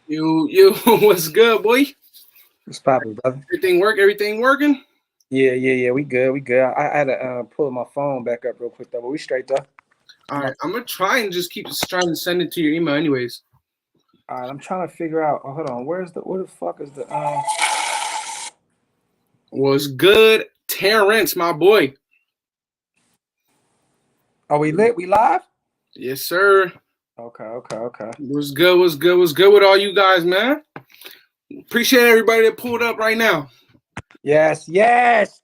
You, what's good, boy? What's poppin', brother? Everything working? Yeah. We good. I had to pull my phone back up real quick though, but we straight though. All right, I'm gonna try and just keep trying to send it to your email, anyways. All right, I'm trying to figure out. Oh, hold on. Where the fuck is the? What's good, Terrence, my boy? Are we lit? We live? Yes, sir. Okay. What's good? What's good with all you guys, man? Appreciate everybody that pulled up right now. Yes.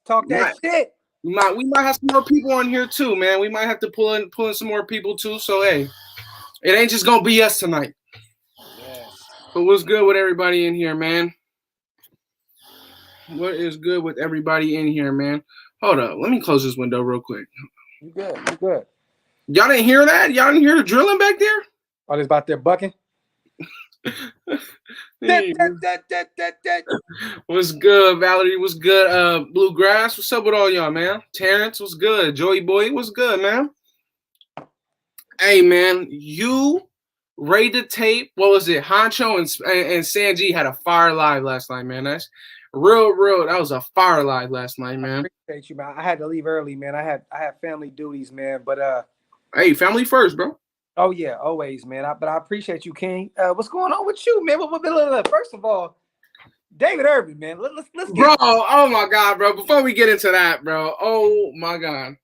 Talk that shit. We might have some more people on here too, man. We might have to pull in some more people too. So hey, it ain't just gonna be us tonight. Yes. But what's good with everybody in here, man? What is good with everybody in here, man? Hold up. Let me close this window real quick. You good. Y'all didn't hear that? Y'all didn't hear the drilling back there? Oh, there's about there bucking. What's good, Valerie? What's good? Bluegrass, what's up with all y'all, man? Terrence, what's good? Joey Boy, what's good, man? Hey, man, you rated tape. What was it? Honcho and Sanji had a fire live last night, man. That's real. That was a fire live last night, man. I appreciate you, man. I had to leave early, man. I had family duties, man. But hey, family first, bro. Oh yeah, always, man. But I appreciate you, King. What's going on with you, man? First of all, David Irving, man. Let's get bro. Oh my God, bro. Before we get into that, bro. Oh my God.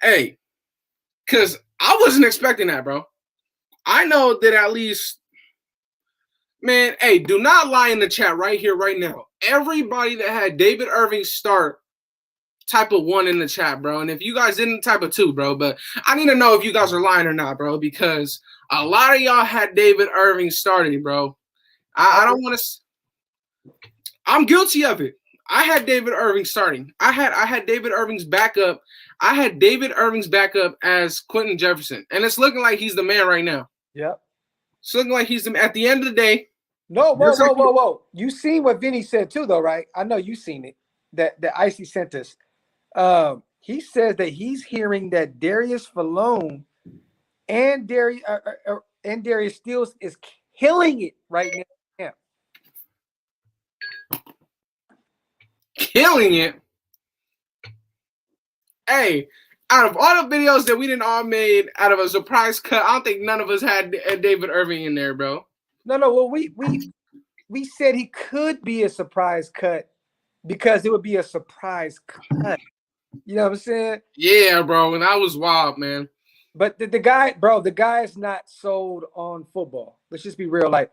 Hey, because I wasn't expecting that, bro. I know that at least, man. Hey, do not lie in the chat right here, right now. Everybody that had David Irving start, type of 1 in the chat, bro. And if you guys didn't, type of 2, bro. But I need to know if you guys are lying or not, bro, because a lot of y'all had David Irving starting, bro. I don't want to. I'm guilty of it. I had David Irving starting. I had David Irving's backup. I had David Irving's backup as Quinton Jefferson, and it's looking like he's the man right now. Yep. It's looking like he's the. At the end of the day. No, whoa. You seen what Vinny said too, though, right? I know you seen it. That Icy sent us. He says that he's hearing that Darius Falone and Darius Stills is killing it right now. Killing it. Hey, out of all the videos that we didn't all made out of a surprise cut, I don't think none of us had David Irving in there, bro. No. Well, we said he could be a surprise cut because it would be a surprise cut. You know what I'm saying? Yeah, bro. And that was wild, man. But the guy is not sold on football. Let's just be real. Like,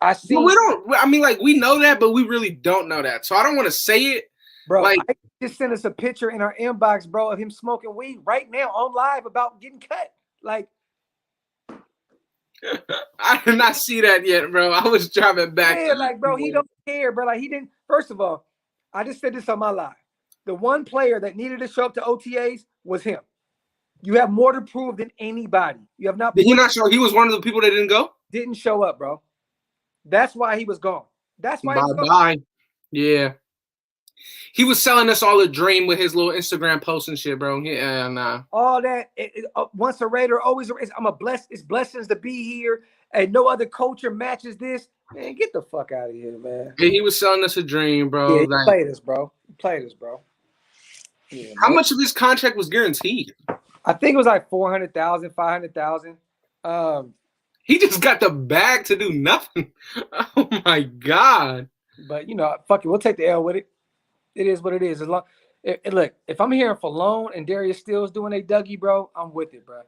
I see. We don't. I mean, like, we know that, but we really don't know that. So I don't want to say it, bro. Like, I just sent us a picture in our inbox, bro, of him smoking weed right now on live about getting cut. Like, I did not see that yet, bro. I was driving back. Yeah, like, bro, he don't care, bro. Like, he didn't. First of all, I just said this on my live. The one player that needed to show up to OTAs was him. You have more to prove than anybody. You have not. Did he not show? He was one of the people that didn't go. Didn't show up, bro. That's why he was gone. That's why. Bye. Yeah. He was selling us all a dream with his little Instagram posts and shit, bro. Yeah, nah. All that. Once a Raider, always a Raider. It's blessings to be here. And no other culture matches this. Man, get the fuck out of here, man. Yeah, he was selling us a dream, bro. Yeah, play this, bro. Yeah, how much of this contract was guaranteed? I think it was like 400,000, 500,000. He just got the bag to do nothing. Oh my God. But fuck it, we'll take the L with it. It is what it is. As long, look, if I'm hearing Falone and Darius Stills doing a Dougie, bro, I'm with it, bro.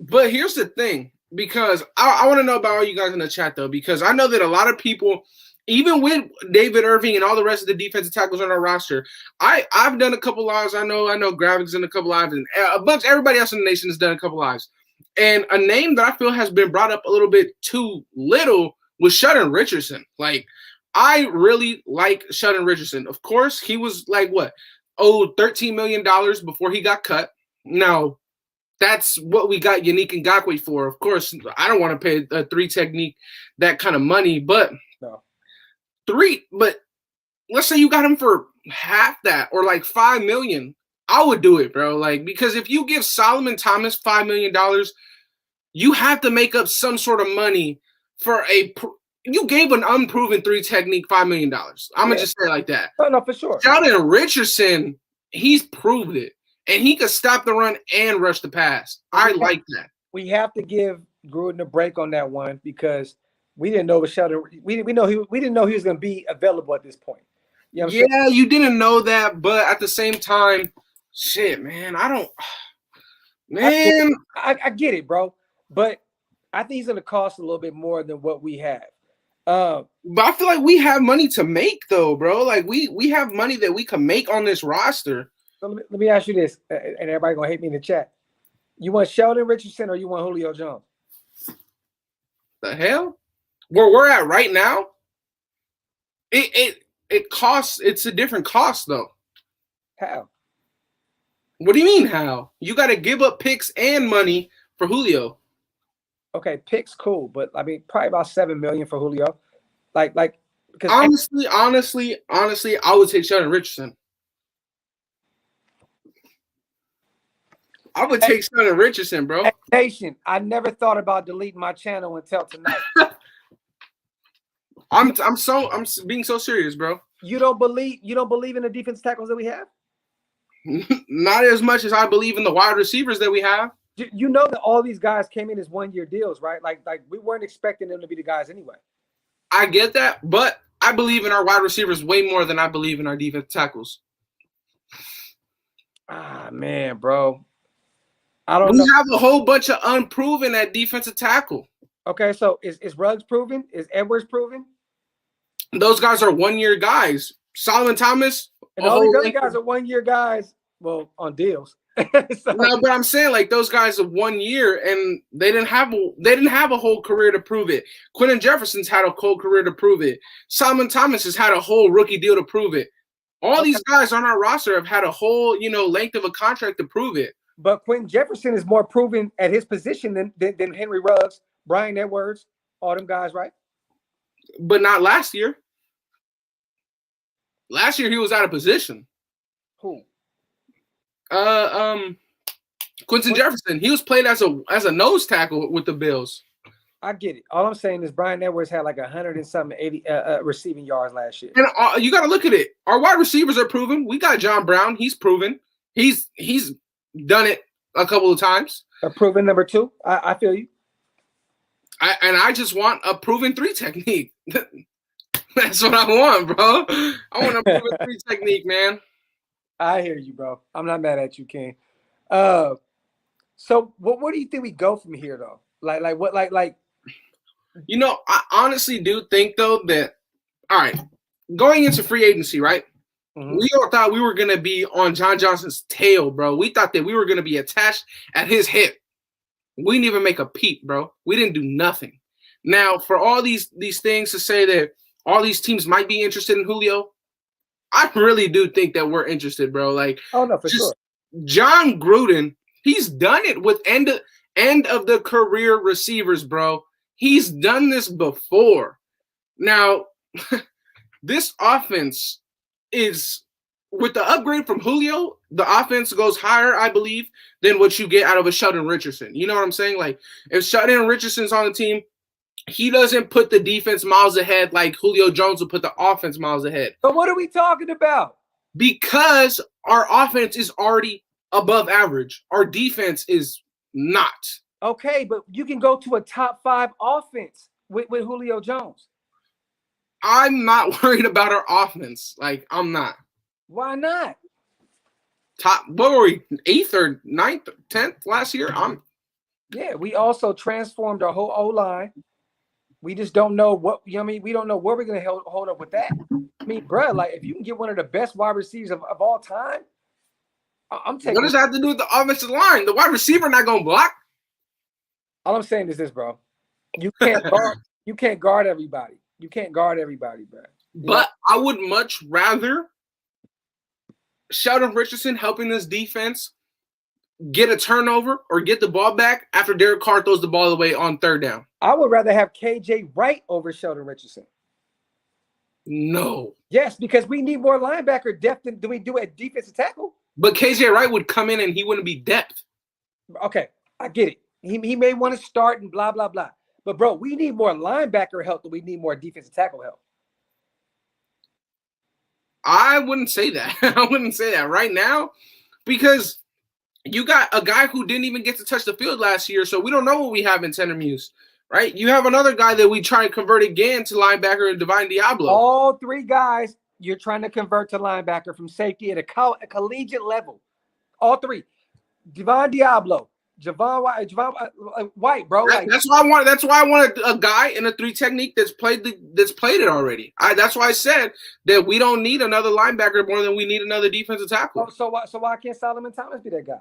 But here's the thing, because I want to know about all you guys in the chat, though, because I know that a lot of people, even with David Irving and all the rest of the defensive tackles on our roster, I've done a couple lives. I know Graphk's done a couple lives, and everybody else in the nation has done a couple lives. And a name that I feel has been brought up a little bit too little was Sheldon Richardson. Like, I really like Sheldon Richardson. Of course, he was like, owed $13 million before he got cut. Now, that's what we got Yannick Ngakoue for. Of course, I don't want to pay a 3 technique that kind of money, but but let's say you got him for half that or like $5 million. I would do it, bro. Like, because if you give Solomon Thomas $5 million, you have to make up some sort of money for you gave an unproven 3 technique $5 million. I'm gonna just say it like that. No, for sure. Sheldon Richardson, he's proved it, and he could stop the run and rush the pass. I like that. We have to give Gruden a break on that one because we didn't know Sheldon. We didn't know he was going to be available at this point. You know yeah, you didn't know that, but at the same time, shit, man, I don't. Man, I get it, bro, but I think he's going to cost a little bit more than what we have. But I feel like we have money to make, though, bro. Like we have money that we can make on this roster. So let me ask you this, and everybody gonna hate me in the chat. You want Sheldon Richardson or you want Julio Jones? The hell? Where we're at right now, it costs. It's a different cost, though. How? What do you mean how? You got to give up picks and money for Julio. Okay, picks cool, but I mean probably about $7 million for Julio. Like because honestly, I would take Sheldon Richardson. I would take Sheldon Richardson, bro. Nation, I never thought about deleting my channel until tonight. I'm being so serious, bro. You don't believe in the defense tackles that we have? Not as much as I believe in the wide receivers that we have. You know that all these guys came in as 1-year deals, right? Like we weren't expecting them to be the guys anyway. I get that, but I believe in our wide receivers way more than I believe in our defense tackles. Ah, man, bro. I don't know. We have a whole bunch of unproven at defensive tackle. Okay, so is Ruggs proven? Is Edwards proven? Those guys are 1-year guys. Solomon Thomas. And all these other guys are 1-year guys. Well, on deals. So, no, but I'm saying like those guys are 1 year and they didn't have a whole career to prove it. Quinton Jefferson's had a whole career to prove it. Solomon Thomas has had a whole rookie deal to prove it. All these guys on our roster have had a whole, length of a contract to prove it. But Quinton Jefferson is more proven at his position than Henry Ruggs, Brian Edwards, all them guys, right? But not last year. Last year he was out of position. Who? Quinton Jefferson. He was played as a nose tackle with the Bills. I get it. All I'm saying is Brian Edwards had like 100 and something 80 receiving yards last year. And you got to look at it. Our wide receivers are proven. We got John Brown. He's proven. He's done it a couple of times. A proven number 2. I feel you. I just want a proven 3 technique. That's what I want, bro. I want a proven 3 technique, man. I hear you, bro. I'm not mad at you, King. So what do you think we go from here, though? Like what? Like. I honestly do think though that all right, going into free agency, right? Mm-hmm. We all thought we were gonna be on John Johnson's tail, bro. We thought that we were gonna be attached at his hip. We didn't even make a peep, bro. We didn't do nothing. Now, for all these things to say that all these teams might be interested in Julio, I really do think that we're interested, bro. Like, oh no, for sure. John Gruden, he's done it with end of the career receivers, bro. He's done this before. Now, this offense is with the upgrade from Julio, the offense goes higher, I believe, than what you get out of a Sheldon Richardson. You know what I'm saying? Like, if Sheldon Richardson's on the team, he doesn't put the defense miles ahead like Julio Jones will put the offense miles ahead. But what are we talking about? Because our offense is already above average. Our defense is not. Okay, but you can go to a top 5 offense with Julio Jones. I'm not worried about our offense. Like, I'm not. Why not? What were we, 8th or 9th, 10th last year? Yeah, we also transformed our whole O-line. We just don't know what, we don't know where we're going to hold up with that. I mean, bro, like, if you can get one of the best wide receivers of all time, I'm taking. What does that have to do with the offensive line? The wide receiver not going to block? All I'm saying is this, bro. You can't guard. You can't guard everybody. You can't guard everybody, bro. But I would much rather Sheldon Richardson helping this defense get a turnover or get the ball back after Derek Carr throws the ball away on 3rd down. I would rather have KJ Wright over Sheldon Richardson. No. Yes, because we need more linebacker depth than we do at defensive tackle. But KJ Wright would come in and he wouldn't be depth. Okay, I get it. He may want to start and blah, blah, blah. But bro, we need more linebacker help than we need more defensive tackle help. I wouldn't say that. I wouldn't say that right now because you got a guy who didn't even get to touch the field last year, so we don't know what we have in Center Muse, right? You have another guy that we try to convert again to linebacker, Divine Diablo. All three guys you're trying to convert to linebacker from safety at a collegiate level. All three. Divine Diablo, Javon White, bro. That's why I wanted a guy in a 3 technique that's played it already. That's why I said that we don't need another linebacker more than we need another defensive tackle. So why can't Solomon Thomas be that guy?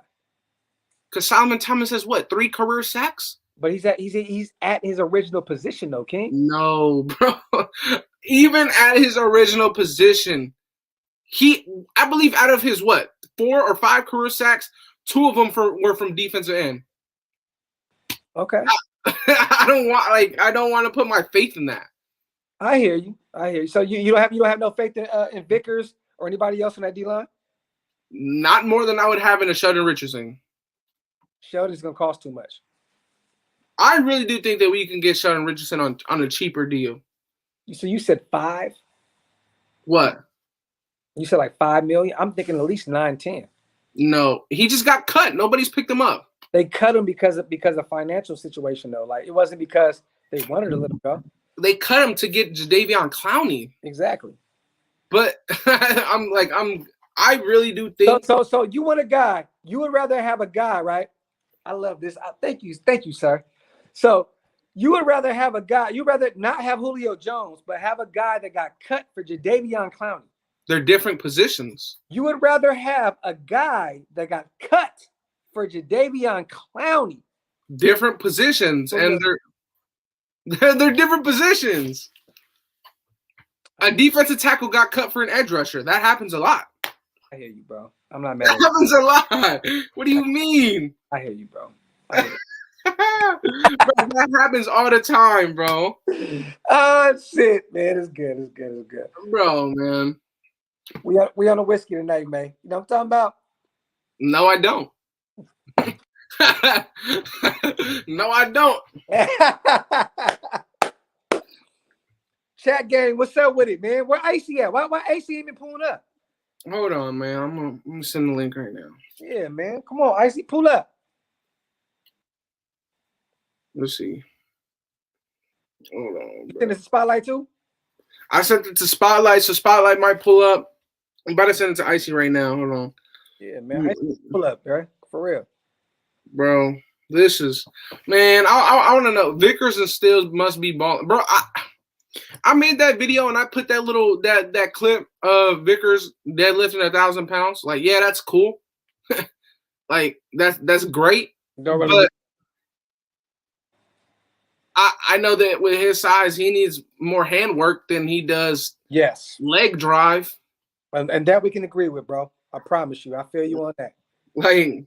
Because Solomon Thomas has what, 3 career sacks? But he's at his original position though, King. No, bro. Even at his original position, I believe out of his 4 or 5 career sacks, 2 of them were from defensive end. Okay. I don't want to put my faith in that. I hear you. So you don't have no faith in Vickers or anybody else on that D line? Not more than I would have in a Sheldon Richardson. Sheldon's gonna cost too much. I really do think that we can get Sheldon Richardson on a cheaper deal. So you said 5? What? You said like $5 million? I'm thinking at least 9, 10. No, he just got cut. Nobody's picked him up. They cut him because of financial situation though. Like it wasn't because they wanted to let him go. They cut him to get Jadeveon Clowney. Exactly. But I really do think. So you want a guy? You would rather have a guy, right? I love this. Thank you, sir. So you would rather have a guy. You'd rather not have Julio Jones, but have a guy that got cut for Jadeveon Clowney. They're different positions. You would rather have a guy that got cut for Jadeveon Clowney. Different positions, and they're different positions. A defensive tackle got cut for an edge rusher. That happens a lot. I hear you, bro. I'm not mad. That happens a lot. What do you mean? I hear you, bro. Bro, that happens all the time, bro. Oh shit, man. It's good. Bro, man. We on a whiskey tonight, man. You know what I'm talking about? No, I don't. No, I don't. Chat game, what's up with it, man? Where AC at? Why AC ain't been pulling up? Hold on, man. I'm gonna send the link right now. Yeah, man. Come on, AC, pull up. Let's see. Hold on. You send it to Spotlight too? I sent it to Spotlight, so Spotlight might pull up. I'm about to send it to Icy right now. Hold on. Yeah, man. Icy, pull up, right? For real. Bro, this is, man, I want to know. Vickers and Stills must be balling. Bro, I made that video and I put that little that clip of Vickers deadlifting 1,000 pounds. Like, yeah, that's cool. Like, that's great. But I know that with his size, he needs more handwork than he does leg drive. And that we can agree with, bro. I promise you. I feel you on that. Like,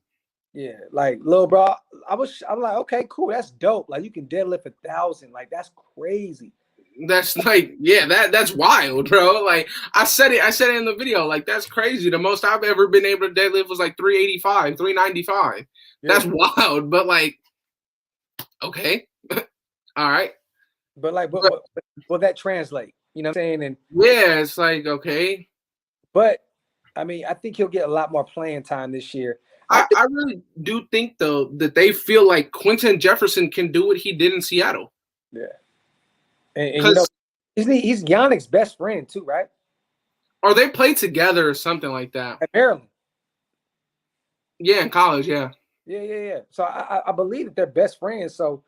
yeah, like, little bro, I'm like, okay, cool. That's dope. Like, you can deadlift 1,000. Like, that's crazy. That's like, yeah, that's wild, bro. Like, I said it in the video. Like, that's crazy. The most I've ever been able to deadlift was like 385, 395. Yeah. That's wild. But like, okay. All right. But like, will that translate? You know what I'm saying? And yeah, it's like, okay. But I mean, I think he'll get a lot more playing time this year. I really do think though that they feel like Quinton Jefferson can do what he did in Seattle. Yeah. And you know, he's Yannick's best friend too, right? Or they played together or something like that. At Maryland. Yeah, in college, yeah. Yeah. So I believe that they're best friends. So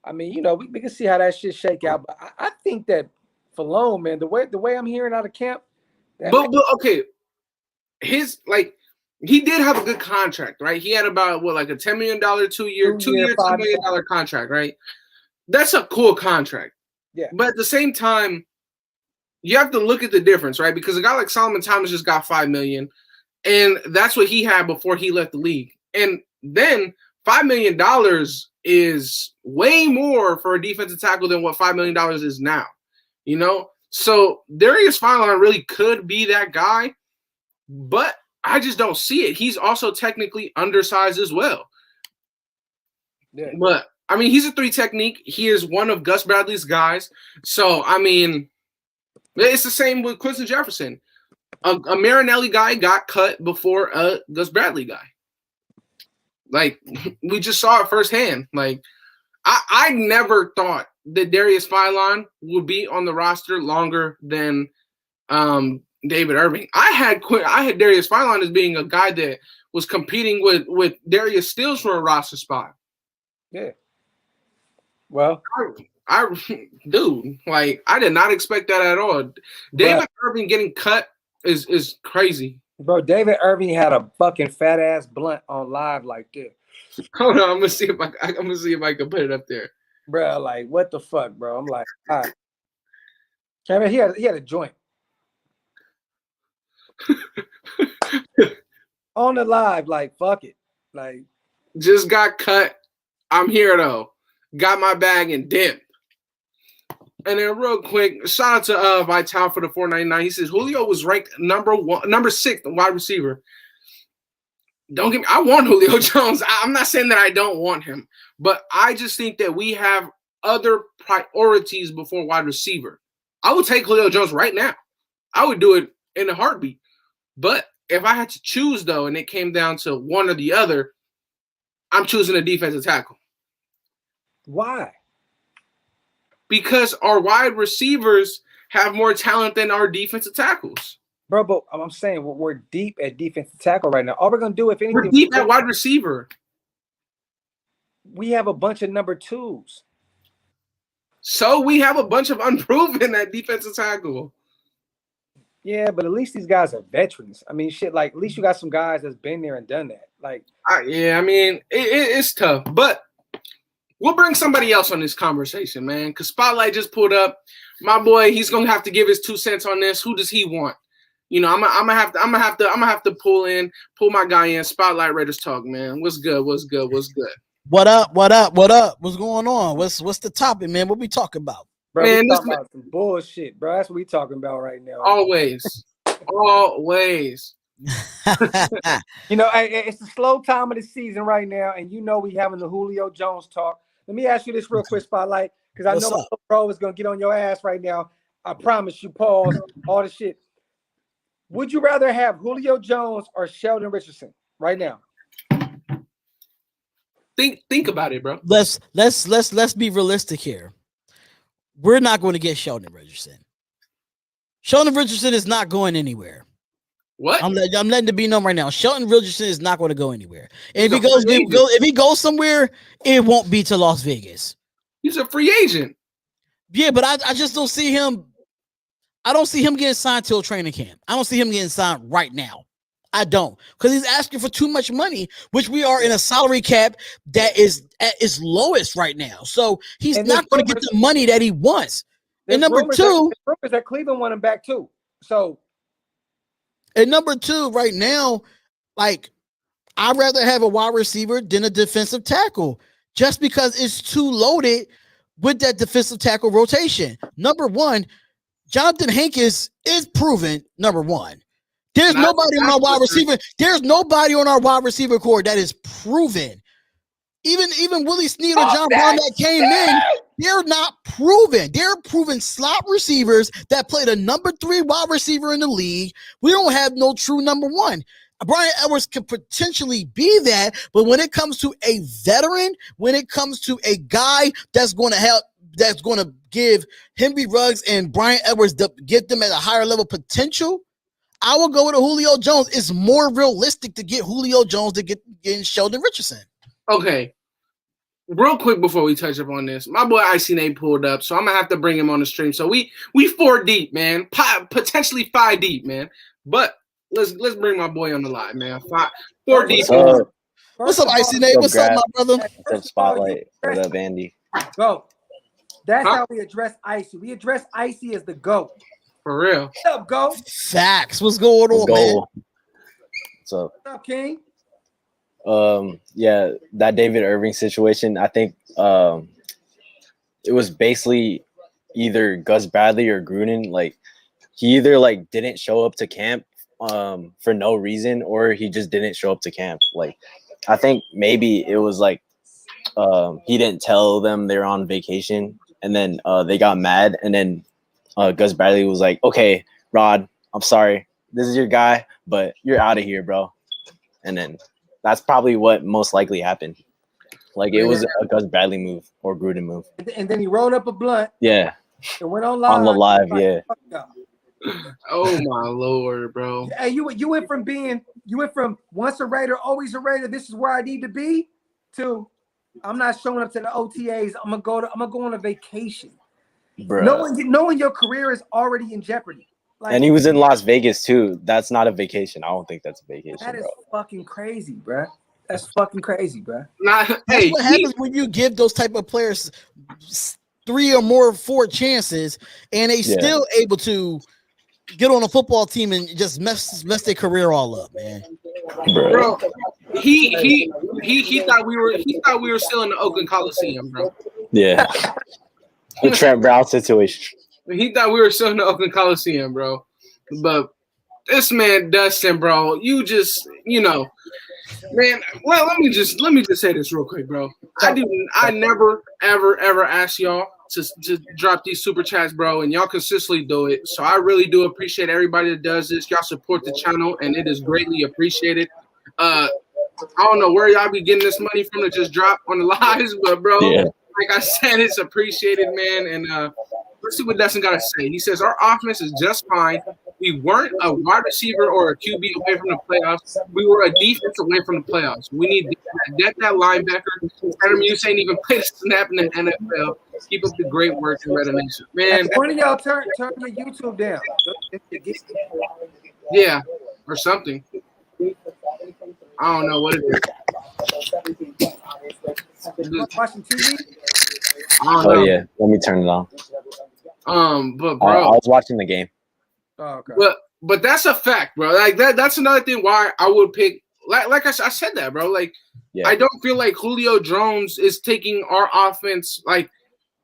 I mean, you know, we can see how that shit shake out. But I think that Falone, man, the way I'm hearing out of camp. But okay, he did have a good contract, right? He had about like a $10 million 2-year, $2 million contract, right? That's a cool contract. Yeah. But at the same time, you have to look at the difference, right? Because a guy like Solomon Thomas just got $5 million, and that's what he had before he left the league. And then $5 million is way more for a defensive tackle than what $5 million is now. You know? So Darius Philon really could be that guy, but I just don't see it. He's also technically undersized as well. Yeah. But I mean, he's a 3 technique. He is one of Gus Bradley's guys. So, I mean, it's the same with Quinton Jefferson. A Marinelli guy got cut before a Gus Bradley guy. Like, we just saw it firsthand. Like, I never thought that Darius Philon would be on the roster longer than David Irving. I had Darius Philon as being a guy that was competing with Darius Stills for a roster spot. Yeah. Well, dude, like I did not expect that at all. David Irving getting cut is crazy. Bro, David Irving had a fucking fat ass blunt on live like this. Hold on, I'm gonna see if I can put it up there. Bro, like what the fuck, bro? I'm like, all right. I mean, he had a joint. On the live, like fuck it. Like just got cut. I'm here though. Got my bag and dipped. And then real quick, shout out to Vital for the 499. He says Julio was ranked number 6 wide receiver. Don't get me. I want Julio Jones. I'm not saying that I don't want him, but I just think that we have other priorities before wide receiver. I would take Julio Jones right now. I would do it in a heartbeat. But if I had to choose though, and it came down to one or the other, I'm choosing a defensive tackle. Why? Because our wide receivers have more talent than our defensive tackles. Bro, but I'm saying we're deep at defensive tackle right now. All we're going to do, if anything, we're deep at wide receiver. We have a bunch of number 2s. So we have a bunch of unproven at defensive tackle. Yeah, but at least these guys are veterans. I mean, shit, like, at least you got some guys that's been there and done that. Like, yeah, I mean, it's tough. But we'll bring somebody else on this conversation, man. Because Spotlight just pulled up. My boy, he's gonna have to give his 2 cents on this. Who does he want? You know, I'm gonna have to pull my guy in. Spotlight Raiders talk, man. What's good? What's good? What's good? What up? What up? What up? What's going on? What's the topic, man? What we talking about? Bro, man, we talking about some bullshit, bro. That's what we talking about right now. Always. You know, it's the slow time of the season right now, and you know we having the Julio Jones talk. Let me ask you this real quick, Spotlight, because I know my bro is gonna get on your ass right now. I promise you, pause all the shit. Would you rather have Julio Jones or Sheldon Richardson right now? Think about it, bro. Let's be realistic here. We're not going to get Sheldon Richardson. Sheldon Richardson is not going anywhere. What? I'm letting it be known right now. Sheldon Richardson is not going to go anywhere. And if he goes somewhere, it won't be to Las Vegas. He's a free agent. Yeah, but I just don't see him. I don't see him getting signed till training camp. I don't see him getting signed right now. I don't, because he's asking for too much money, which we are in a salary cap that is at its lowest right now. So he's not going to get the money that he wants. And number 2, that Cleveland want him back too. So, and number 2, right now, like I'd rather have a wide receiver than a defensive tackle, just because it's too loaded with that defensive tackle rotation. Number 1, Jonathan Hankins is proven. Number 1. There's nobody on our wide receiver. There's nobody on our wide receiver core that is proven. Even Willie Snead or John Brown that came in, they're not proven. They're proven slot receivers that play the number 3 wide receiver in the league. We don't have no true number 1. Brian Edwards could potentially be that, but when it comes to a veteran, when it comes to a guy that's going to help, that's going to give Henry Ruggs and Brian Edwards get them at a higher level potential, I will go with a Julio Jones. It's more realistic to get Julio Jones to get Sheldon Richardson. Okay. Real quick before we touch up on this, my boy Icy Nate pulled up, so I'm gonna have to bring him on the stream. So we 4 deep, man. Potentially 5 deep, man. But let's bring my boy on the line, man. 4 deep. What's up, Icy Nate? What's up, my brother? What's up, Spotlight? What up, Andy? Go. That's how we address Icy. We address Icy as the GOAT. For real. What's up, Go? Facts. What's going on, man? What's up? What's up, King? Yeah, that David Irving situation, I think it was basically either Gus Bradley or Gruden. Like, he either like didn't show up to camp for no reason, or he just didn't show up to camp. Like, I think maybe it was like he didn't tell them they're on vacation, and then they got mad, and then Gus Bradley was like, "Okay, Rod, I'm sorry, this is your guy, but you're out of here, bro." And then that's probably what most likely happened. Like it was a Gus Bradley move or Gruden move. And then he rolled up a blunt. Yeah. And went on live. On the live, yeah. Oh my Lord, bro. Hey, you went from once a Raider, always a Raider. This is where I need to be. To I'm not showing up to the OTAs. I'm gonna go on a vacation. Bro. Knowing your career is already in jeopardy. Like, and he was in Las Vegas too. That's not a vacation. I don't think that's a vacation. That is bro. fucking crazy, bro. That's fucking crazy, bro. That's what happens when you give those type of players 3 or more 4 chances, and they still able to get on a football team and just mess their career all up, man. Bro, he thought we were still in the Oakland Coliseum, bro. Yeah. The Trent Brown situation. He thought we were still in the Oakland Coliseum, bro. But this man, Dustin, bro, you just, man. Well, let me just say this real quick, bro. I never, ever ask y'all to drop these super chats, bro, and y'all consistently do it. So I really do appreciate everybody that does this. Y'all support the channel, and it is greatly appreciated. I don't know where y'all be getting this money from to just drop on the lives, but bro, like I said, it's appreciated, man. And let's see what Dustin got to say. He says our offense is just fine. We weren't a wide receiver or a QB away from the playoffs. We were a defense away from the playoffs. We need depth at linebacker. Adam Hughes ain't even played a snap in the NFL. Keep up the great work in Red Nation, man. One of y'all turn the YouTube down. Yeah, or something. I don't know what it is. Watching TV? I don't know. Oh yeah, let me turn it on. But bro, I was watching the game. Oh, okay. But that's a fact, bro. Like that's another thing why I would pick. Like I said that, bro. Like I don't feel like Julio Jones is taking our offense. Like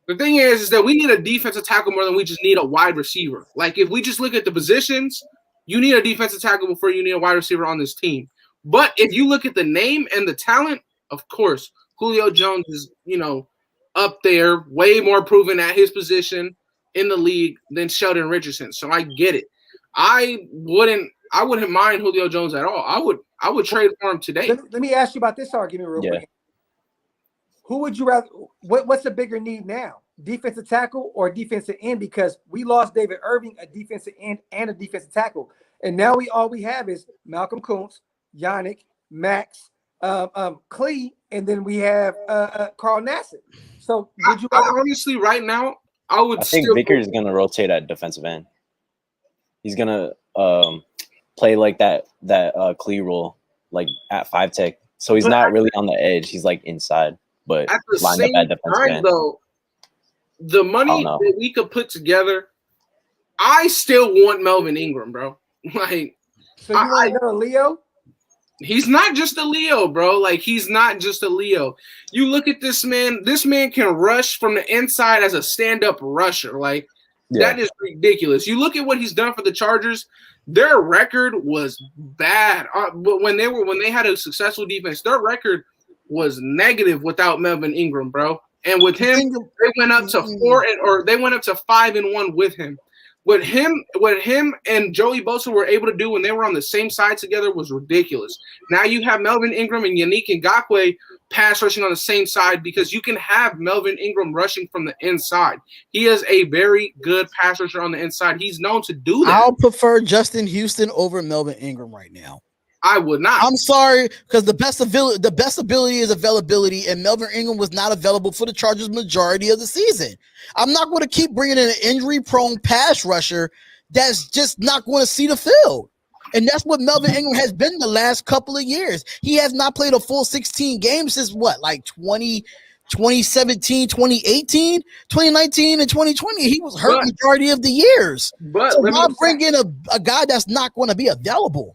the thing is that we need a defensive tackle more than we just need a wide receiver. Like if we just look at the positions, you need a defensive tackle before you need a wide receiver on this team. But if you look at the name and the talent, of course, Julio Jones is, up there, way more proven at his position in the league than Sheldon Richardson. So I get it. I wouldn't mind Julio Jones at all. I would trade for him today. Let me ask you about this argument real quick. Who would you rather? What's a bigger need now? Defensive tackle or defensive end? Because we lost David Irving, a defensive end and a defensive tackle, and now all we have is Malcolm Kuntz, Yannick, Max, Clee, and then we have Carl Nassib. So would you honestly right now? I think Vickers is gonna rotate at defensive end. He's gonna play like that Clee role, like at 5 tech. So he's not really on the edge. He's like inside, but at the lined same up at defensive end. Though, the money that we could put together, I still want Melvin Ingram, bro. Like, so you want to go to Leo? He's not just a Leo, bro. Like, he's not just a Leo. You look at this man. This man can rush from the inside as a stand-up rusher. Like, that is ridiculous. You look at what he's done for the Chargers. Their record was bad. But when they had a successful defense, their record was negative without Melvin Ingram, bro. And with him, they went up to 5-1 with him. What him and Joey Bosa were able to do when they were on the same side together was ridiculous. Now you have Melvin Ingram and Yannick Ngakoue pass rushing on the same side because you can have Melvin Ingram rushing from the inside. He is a very good pass rusher on the inside. He's known to do that. I'll prefer Justin Houston over Melvin Ingram right now. I would not. I'm sorry, because the best ability is availability, and Melvin Ingram was not available for the Chargers majority of the season. I'm not going to keep bringing in an injury-prone pass rusher that's just not going to see the field. And that's what Melvin Ingram has been the last couple of years. He has not played a full 16 games since like 2017, 2018, 2019, and 2020. He was hurt majority of the years. But so why bring in a guy that's not going to be available?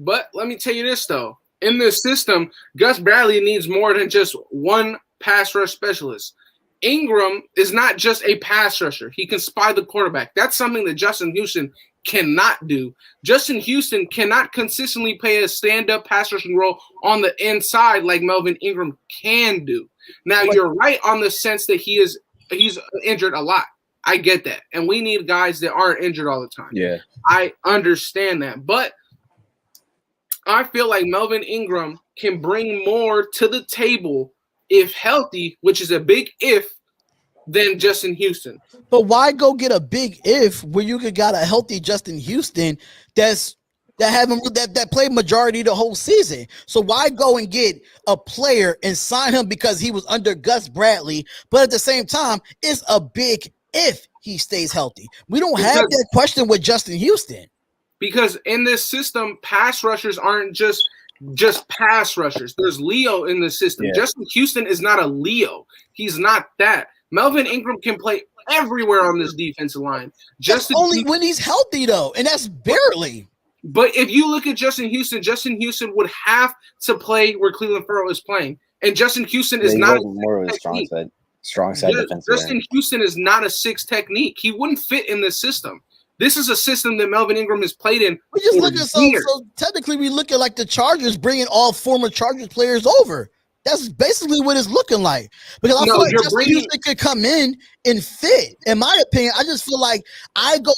But let me tell you this, though. In this system, Gus Bradley needs more than just one pass rush specialist. Ingram is not just a pass rusher. He can spy the quarterback. That's something that Justin Houston cannot do. Justin Houston cannot consistently play a stand-up pass rushing role on the inside like Melvin Ingram can do. Now, you're right on the sense that he's injured a lot. I get that. And we need guys that aren't injured all the time. Yeah. I understand that. But I feel like Melvin Ingram can bring more to the table if healthy, which is a big if, than Justin Houston. But why go get a big if when you could got a healthy Justin Houston that played majority of the whole season? So why go and get a player and sign him because he was under Gus Bradley, but at the same time, it's a big if he stays healthy. We don't have that question with Justin Houston. Because in this system, pass rushers aren't just pass rushers. There's Leo in the system. Yeah. Justin Houston is not a Leo. He's not that. Melvin Ingram can play everywhere on this defensive line. Just only when he's healthy, though, and that's barely. But if you look at Justin Houston would have to play where Cleveland Furl is playing. And Justin Houston is not more of a strong side defensive. Justin Houston is not a 6 technique. He wouldn't fit in this system. This is a system that Melvin Ingram has played in. We just look at so technically we look at like the Chargers bringing all former Chargers players over. That's basically what it's looking like. Because I feel like Justin Houston could come in and fit. In my opinion, I just feel like I would go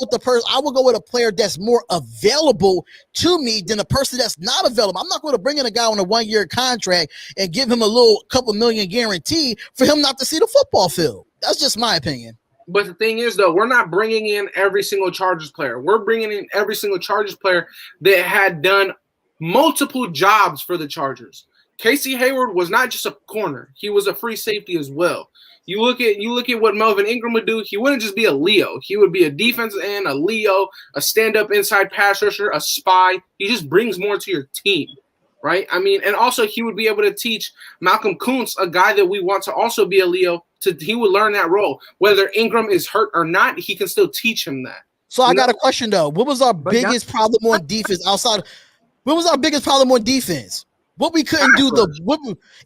with a player that's more available to me than a person that's not available. I'm not going to bring in a guy on a 1-year contract and give him a couple million guarantee for him not to see the football field. That's just my opinion. But the thing is, though, we're not bringing in every single Chargers player. We're bringing in every single Chargers player that had done multiple jobs for the Chargers. Casey Hayward was not just a corner; he was a free safety as well. You look at what Melvin Ingram would do. He wouldn't just be a Leo; he would be a defensive end, a Leo, a stand-up inside pass rusher, a spy. He just brings more to your team, right? I mean, and also he would be able to teach Malcolm Kuntz, a guy that we want to also be a Leo. He would learn that role. Whether Ingram is hurt or not, he can still teach him that. So I got a question though. What was our biggest problem on defense outside? What was our biggest problem on defense? What we couldn't do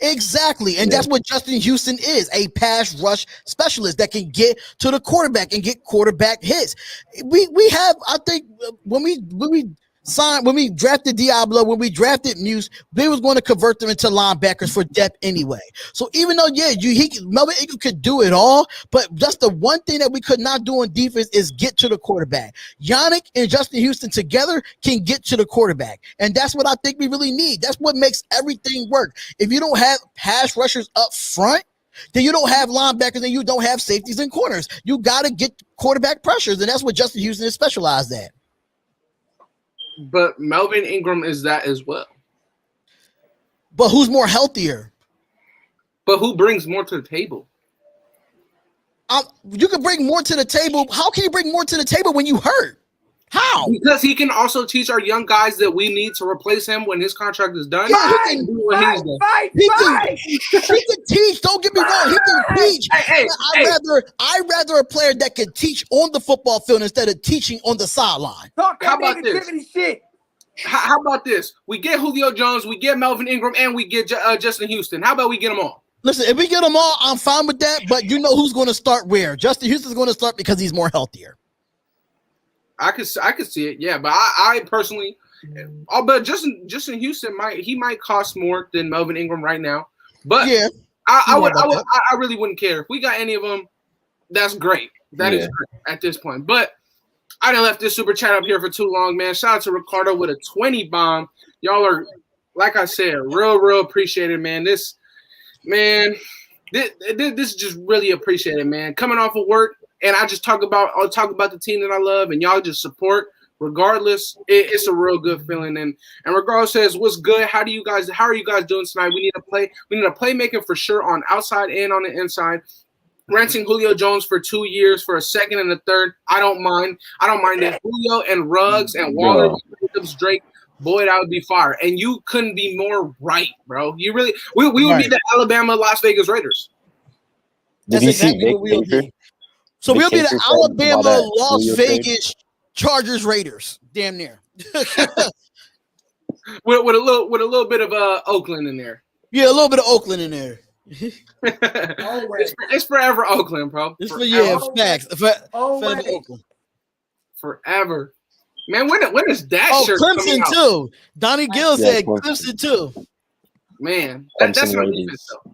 exactly, and that's what Justin Houston is, a pass rush specialist that can get to the quarterback and get quarterback hits. We have, I think, when we drafted Diablo, when we drafted Muse, they was going to convert them into linebackers for depth anyway. So even though, Melvin Ingram could do it all, but just the one thing that we could not do on defense is get to the quarterback. Yannick and Justin Houston together can get to the quarterback, and that's what I think we really need. That's what makes everything work. If you don't have pass rushers up front, then you don't have linebackers and you don't have safeties and corners. You got to get quarterback pressures, and that's what Justin Houston is specialized at. But Melvin Ingram is that as well. But who's more healthier? But who brings more to the table? You can bring more to the table. How can you bring more to the table when you hurt? How? Because he can also teach our young guys that we need to replace him when his contract is done. He can teach. Don't get me wrong. He can teach. I'd rather a player that can teach on the football field instead of teaching on the sideline. How about this? Shit. How about this? We get Julio Jones, we get Melvin Ingram, and we get Justin Houston. How about we get them all? Listen, if we get them all, I'm fine with that. But you know who's going to start where? Justin Houston's going to start because he's more healthier. I could see it, yeah. But I personally, but Justin Houston might cost more than Melvin Ingram right now. But yeah, I really wouldn't care if we got any of them. That's great. That is great at this point. But I done left this super chat up here for too long, man. Shout out to Ricardo with a 20 bomb. Y'all are, like I said, real appreciated, man. This is just really appreciated, man. Coming off of work. And I'll talk about the team that I love, and y'all just support regardless. It's a real good feeling. And Regardless says, "What's good? How are you guys doing tonight? We need a playmaker for sure on outside and on the inside. Renting Julio Jones for 2 years for a second and a third. I don't mind that. Julio and Ruggs and Waller, Drake. Boy, that would be fire. And you couldn't be more right, bro. You really we would be the Alabama Las Vegas Raiders. Did you see Vickers? So we'll be the Alabama, Las Vegas Chargers Raiders, damn near. with a little bit of Oakland in there. Yeah, a little bit of Oakland in there. It's forever Oakland, bro. It's facts. Forever Oakland. Forever. Man, when is that Oh, shirt Clemson coming out? too. Donnie Gill said Clemson. Clemson too. Man, that's Clemson not Raiders. defense though.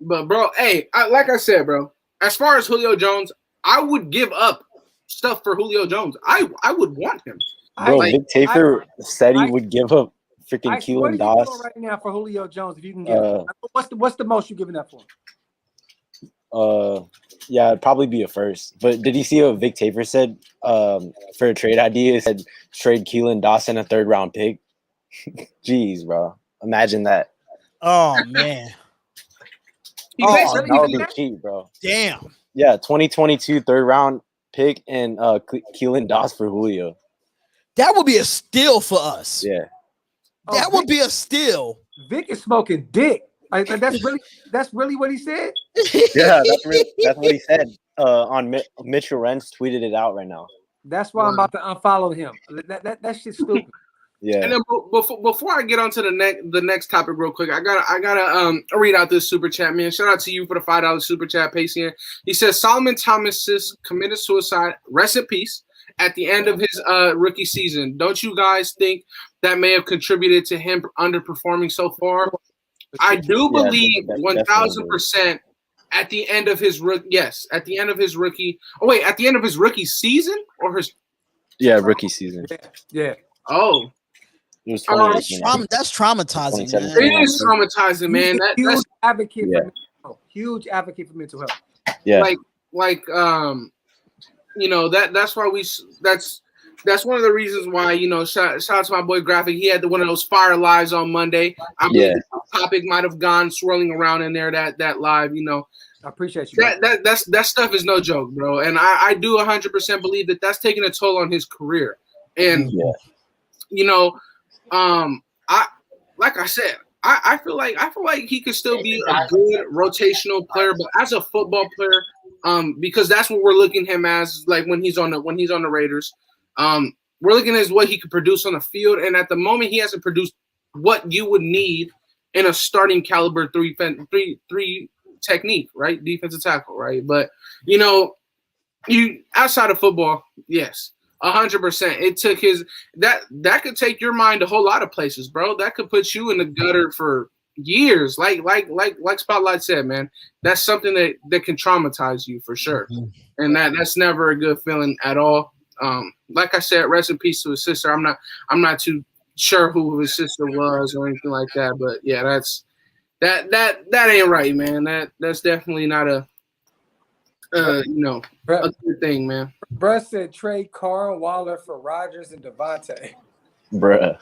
But bro, hey, like I said, bro, as far as Julio Jones, I would give up stuff for Julio Jones. I would want him. Bro, Like, Vic Tafer said he would give up freaking What are Keelan you Doss. doing right now for Julio Jones? If you can get him? What's the most you giving that for? Yeah, it'd probably be a first. But did you see what Vic Tafer said? For a trade idea, he said trade Keelan Doss and a 3rd round pick. Jeez, bro, imagine that. Oh man. That would be cheap, bro. Damn. Yeah, 2022 3rd round pick and Keelan Doss for Julio. That would be a steal for us. Yeah. That would be a steal. Vic is smoking dick. Like, that's really what he said. Yeah, that's what he said. On Mitchell Rentz tweeted it out right now. That's why I'm about to unfollow him. That shit's stupid. Yeah. And then before I get on to the next topic real quick, I gotta read out this super chat, man. Shout out to you for the $5 super chat, Pacey. He says Solomon Thomas committed suicide. Rest in peace. At the end of his rookie season, don't you guys think that may have contributed to him underperforming so far? I do believe 1,000% at the end of his rookie. Yes, at the end of his rookie. Oh wait, at the end of his rookie season or his? Yeah, rookie season. Yeah. Oh. It was That's traumatizing, man. It is traumatizing, man. Huge advocate yeah. for mental health. Huge advocate for mental health. Yeah. You know, that's why that's one of the reasons why, you know, shout out to my boy Graphk. He had one of those fire lives on Monday. I believe the topic might have gone swirling around in there that live, you know. I appreciate you. That stuff is no joke, bro. And I do 100% believe that that's taking a toll on his career. And you know, like I said, I feel like he could still be a good rotational player, but as a football player, because that's what we're looking him as, like when he's on the Raiders. We're looking at what he could produce on the field, and at the moment, he hasn't produced what you would need in a starting caliber three technique, right? Defensive tackle, right? But you know, you outside of football, yes, 100%. It took that could take your mind a whole lot of places, bro. That could put you in the gutter for years. Like Spotlight said, man, that's something that can traumatize you for sure, and that's never a good feeling at all. Like I said, rest in peace to his sister. I'm not too sure who his sister was or anything like that, but yeah, that ain't right, man. That's definitely not a a good thing, man. Bruh said trade Carr and Waller for Rodgers and Devontae. Bruh.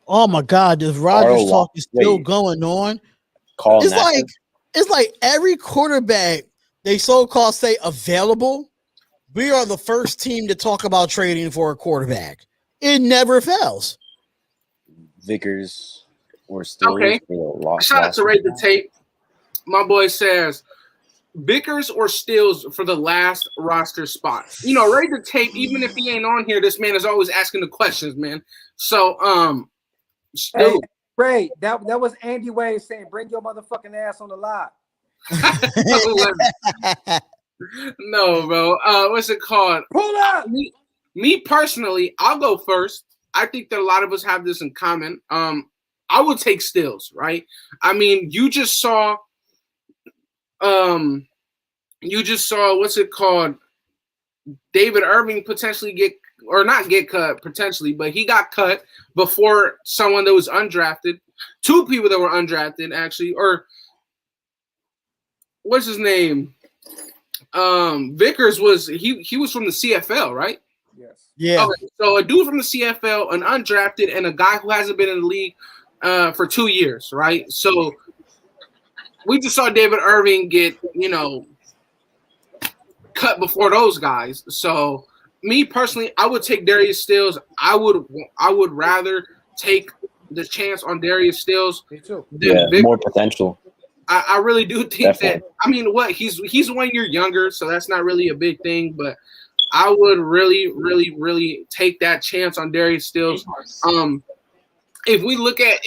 Oh my God, this Rodgers talk is still going on. It's like every quarterback they so-called say available. We are the first team to talk about trading for a quarterback. It never fails. Vickers or still okay. Shout out to Rate the Tape. My boy says Vickers or Stills for the last roster spot. You know, Rate the Tape. Even if he ain't on here, this man is always asking the questions, man. So, Hey, Ray, that was Andy Wade saying, "Bring your motherfucking ass on the lot." No, bro. What's it called? Pull up. Me personally, I'll go first. I think that a lot of us have this in common. I would take Stills, right? I mean, you just saw what's it called? David Irving potentially not get cut potentially, but he got cut before someone that was undrafted. Two people that were undrafted actually, or what's his name? Vickers was he was from the CFL, right? Yes. Yeah. Okay, so a dude from the CFL, an undrafted, and a guy who hasn't been in the league for 2 years, right? So we just saw David Irving get, cut before those guys. So me personally, I would take Darius Stills. I would rather take the chance on Darius Stills. Me too. Yeah, more potential. I really do think Definitely. that. I mean, he's 1 year younger, so that's not really a big thing. But I would really, really, really take that chance on Darius Stills. If we look at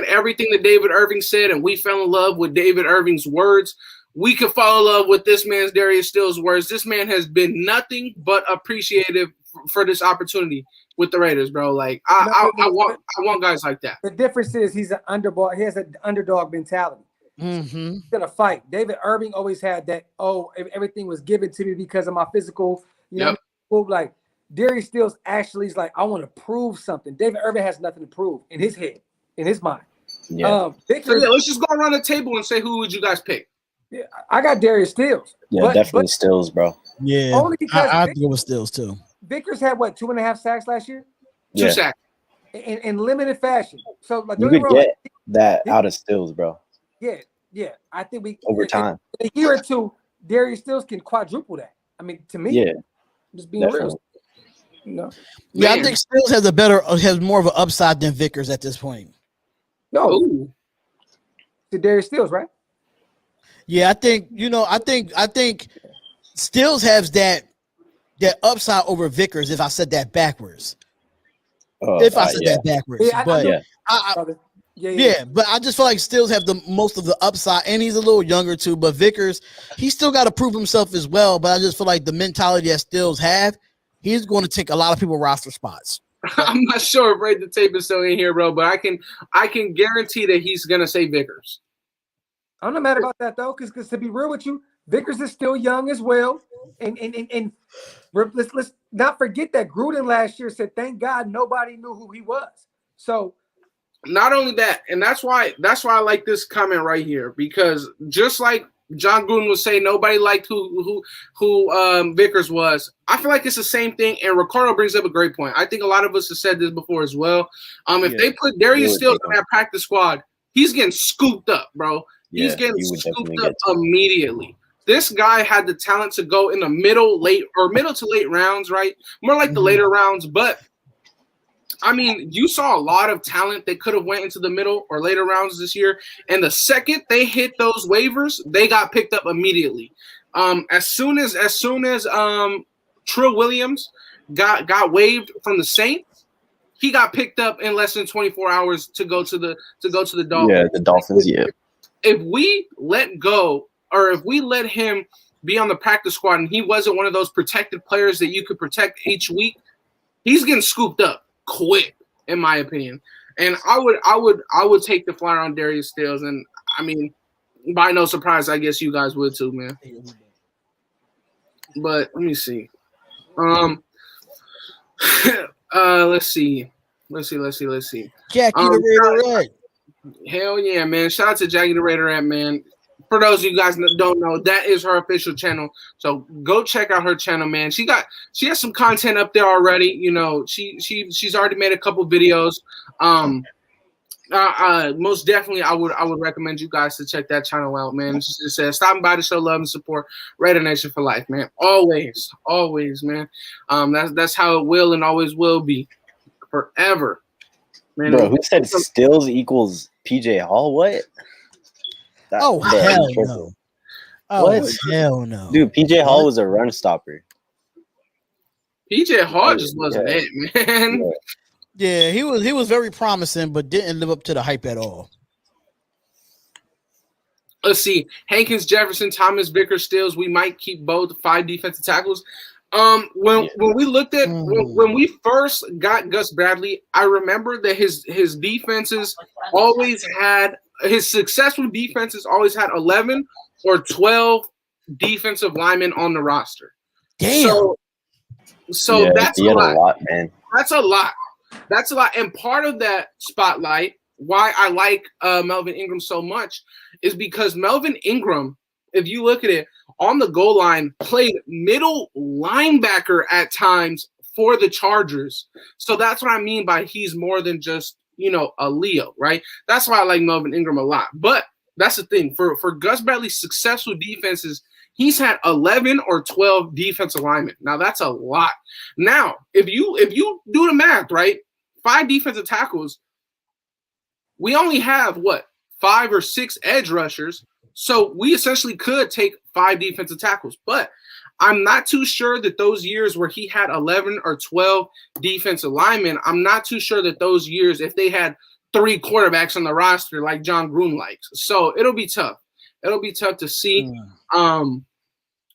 everything that David Irving said, and we fell in love with David Irving's words, we could fall in love with this man's Darius Stills' words. This man has been nothing but appreciative for this opportunity with the Raiders, bro. Like I want guys like that. The difference is he's an underdog. He has an underdog mentality. Mm-hmm. He's gonna fight. David Irving always had that. Oh, everything was given to me because of my physical. You know, like Darius Stills actually is like, I want to prove something. David Irving has nothing to prove in his head, in his mind. Yeah. Vickers, let's just go around the table and say who would you guys pick? Yeah, I got Darius Stills. Yeah, definitely Stills, bro. Yeah, only because I go with Stills too. Vickers had what 2.5 sacks last year? 2 sacks in limited fashion. So like, you could get that out of Stills, bro. Yeah. I think we over time. In a year or two, Darius Stills can quadruple that. I mean, to me, just being real. You know? Yeah, I think Stills has more of an upside than Vickers at this point. No, to Darius Stills, right? Yeah, I think Stills has that upside over Vickers. If I said that backwards, that backwards, but I just feel like Stills have the most of the upside, and he's a little younger too. But Vickers, he's still got to prove himself as well. But I just feel like the mentality that Stills have, he's going to take a lot of people roster spots. I'm not sure if Ray the tape is still in here, bro, but I can guarantee that he's gonna say Vickers. I'm not mad about that though, because to be real with you, Vickers is still young as well, and let's not forget that Gruden last year said, "Thank God nobody knew who he was." So, not only that, and that's why I like this comment right here, because just like John Gruden would say, nobody liked who Vickers was. I feel like it's the same thing, and Ricardo brings up a great point. I think a lot of us have said this before as well. If they put Darius Stills on that practice squad, he's getting scooped up, bro. He's getting scooped up immediately. This guy had the talent to go in the middle to late rounds, right? More like the later rounds, but I mean, you saw a lot of talent that could have went into the middle or later rounds this year. And the second they hit those waivers, they got picked up immediately. As soon as Trill Williams got waived from the Saints, he got picked up in less than 24 hours to go to the Dolphins. Yeah, the Dolphins. Yeah. If we let go, or if we let him be on the practice squad, and he wasn't one of those protected players that you could protect each week, he's getting scooped up quick, in my opinion. And I would take the flyer on Darius Stills, and I mean, by no surprise, I guess you guys would too, man. But let me see. Let's see. Jackie the Raider Red. Hell yeah, man. Shout out to Jackie the Raider Red, man. For those of you guys that don't know, that is her official channel. So go check out her channel, man. She has some content up there already. You know, she's already made a couple videos. Most definitely, I would recommend you guys to check that channel out, man. She just says, stopping by to show love and support Raider Nation for life, man. Always, man. That's how it will and always will be, forever, man. Bro, who said Stills equals PJ Hall? What? Hell no. What? Hell no. Dude, PJ Hall was a run stopper. PJ Hall just wasn't it, man. Yeah, he was very promising, but didn't live up to the hype at all. Let's see. Hankins, Jefferson, Thomas, Vickers, Stills. We might keep both 5 defensive tackles. When we looked at when we first got Gus Bradley, I remember that his defenses always had his successful defenses always had 11 or 12 defensive linemen on the roster. Damn. So that's a lot, man. That's a lot. And part of that spotlight, why I like Melvin Ingram so much, is because Melvin Ingram, if you look at it, on the goal line, played middle linebacker at times for the Chargers. So that's what I mean by he's more than just, a Leo, right? That's why I like Melvin Ingram a lot. But that's the thing. For Gus Bradley's successful defenses, he's had 11 or 12 defensive linemen. Now, that's a lot. Now, if you do the math, right, 5 defensive tackles, we only have, 5 or 6 edge rushers. So we essentially could take 5 defensive tackles. But I'm not too sure that those years where he had 11 or 12 defensive linemen, I'm not too sure that those years, if they had 3 quarterbacks on the roster like John Gruden likes. So it'll be tough. It'll be tough to see.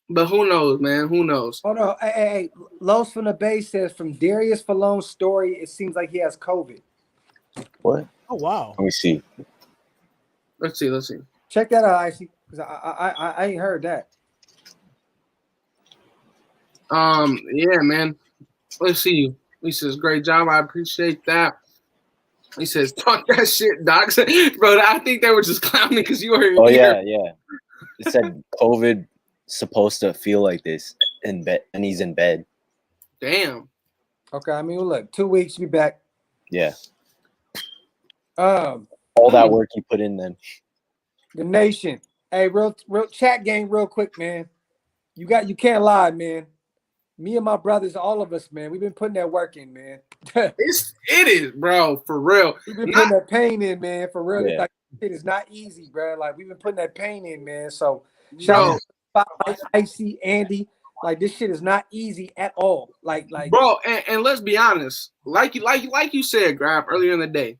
But who knows, man? Who knows? Hold on. Hey. Los from the Bay says from Darius Falone's story, it seems like he has COVID. What? Oh wow. Let me see. Let's see. Check that out, Icy, because I ain't heard that. Yeah, man. Let's see. He says, great job. I appreciate that. He says, talk that shit, Doc. Bro, I think they were just clowning because you were here. Yeah. It said COVID supposed to feel like this in bed, and he's in bed. Damn. Okay, I mean, look, 2 weeks, be back. Yeah. All that work he put in then. The nation. Hey, real chat game real quick, man. You can't lie, man. Me and my brothers, all of us, man, we've been putting that work in, man. It is, bro, for real. We've been putting that pain in, man, for real. Yeah. Like, it is not easy, bro. Like, we've been putting that pain in, man. So shout out to Icy, Andy. Like, this shit is not easy at all. Like, bro, and let's be honest, like you said, Graphk, earlier in the day,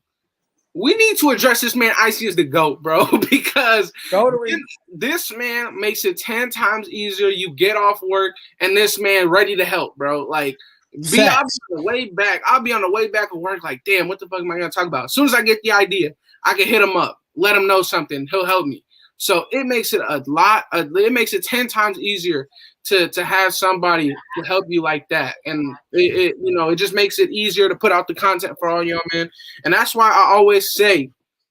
we need to address this man Icy as the GOAT, bro, because this man makes it 10 times easier. You get off work and this man ready to help, bro. Like, I'll be on the way back. I'll be on the way back of work like, damn, what the fuck am I going to talk about? As soon as I get the idea, I can hit him up, let him know something. He'll help me. So it makes it it makes it 10 times easier to have somebody to help you like that. And it just makes it easier to put out the content for all y'all, man. And that's why I always say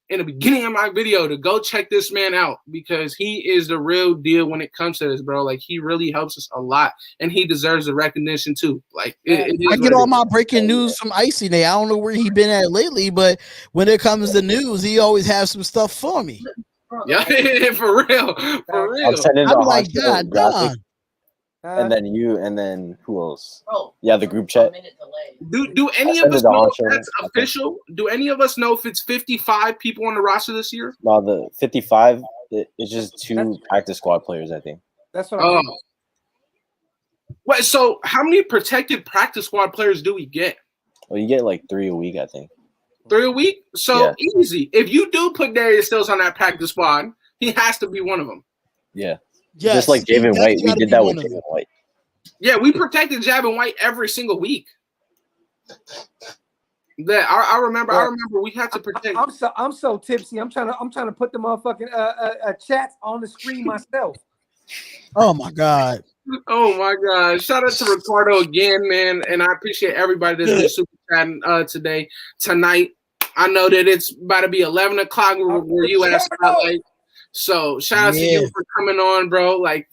in the beginning of my video to go check this man out, because he is the real deal when it comes to this, bro. Like, he really helps us a lot, and he deserves the recognition too. Like, I get all my breaking news from Icy Day. I don't know where he been at lately, but when it comes to news, he always has some stuff for me. Yeah, for real. I'm sending I'm like, God, and then you, and then who else? Yeah, the group chat. Do any of us know if that's official? Do any of us know if it's 55 people on the roster this year? No, the 55. It's just 2 practice squad players, I think. That's what I'm saying. Wait, so how many protected practice squad players do we get? Well, you get like 3 a week, I think. 3 a week? So easy. If you do put Darius Stills on that practice squad, he has to be one of them. Yeah. Yes, just like Javin White. We did that with Javin White. Yeah, we protected Javin White every single week. That I remember we had to protect. I'm so tipsy. I'm trying to put the motherfucking chats on the screen myself. Oh my God. Oh my God. Shout out to Ricardo again, man. And I appreciate everybody that's been super chatting tonight. I know that it's about to be 11 o'clock where you at Spotlight. So shout out to you for coming on, bro. Like,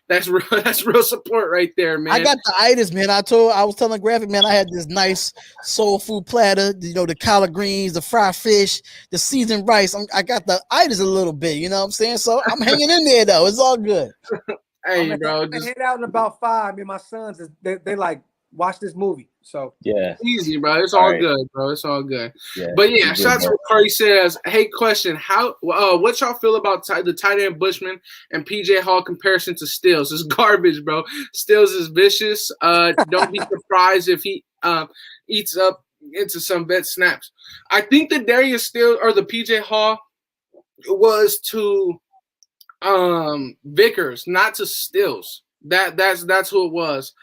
that's real support right there, man. I got the itis, man. I was telling Graphk, man, I had this nice soul food platter, the collard greens, the fried fish, the seasoned rice. I got the itis a little bit, you know what I'm saying? So I'm hanging in there though. It's all good. Hey, bro. I head out in about 5. Me and my sons, they like, watch this movie. So easy, bro. It's all good, bro. It's all good. But yeah, shout out to Curry says, hey, question, what y'all feel about the tight end Bushman and PJ Hall comparison to Stills? It's garbage, bro. Stills is vicious. Don't be surprised if he eats up into some vet snaps. I think that Darius Stills or the PJ Hall was to Vickers, not to Stills. That's who it was.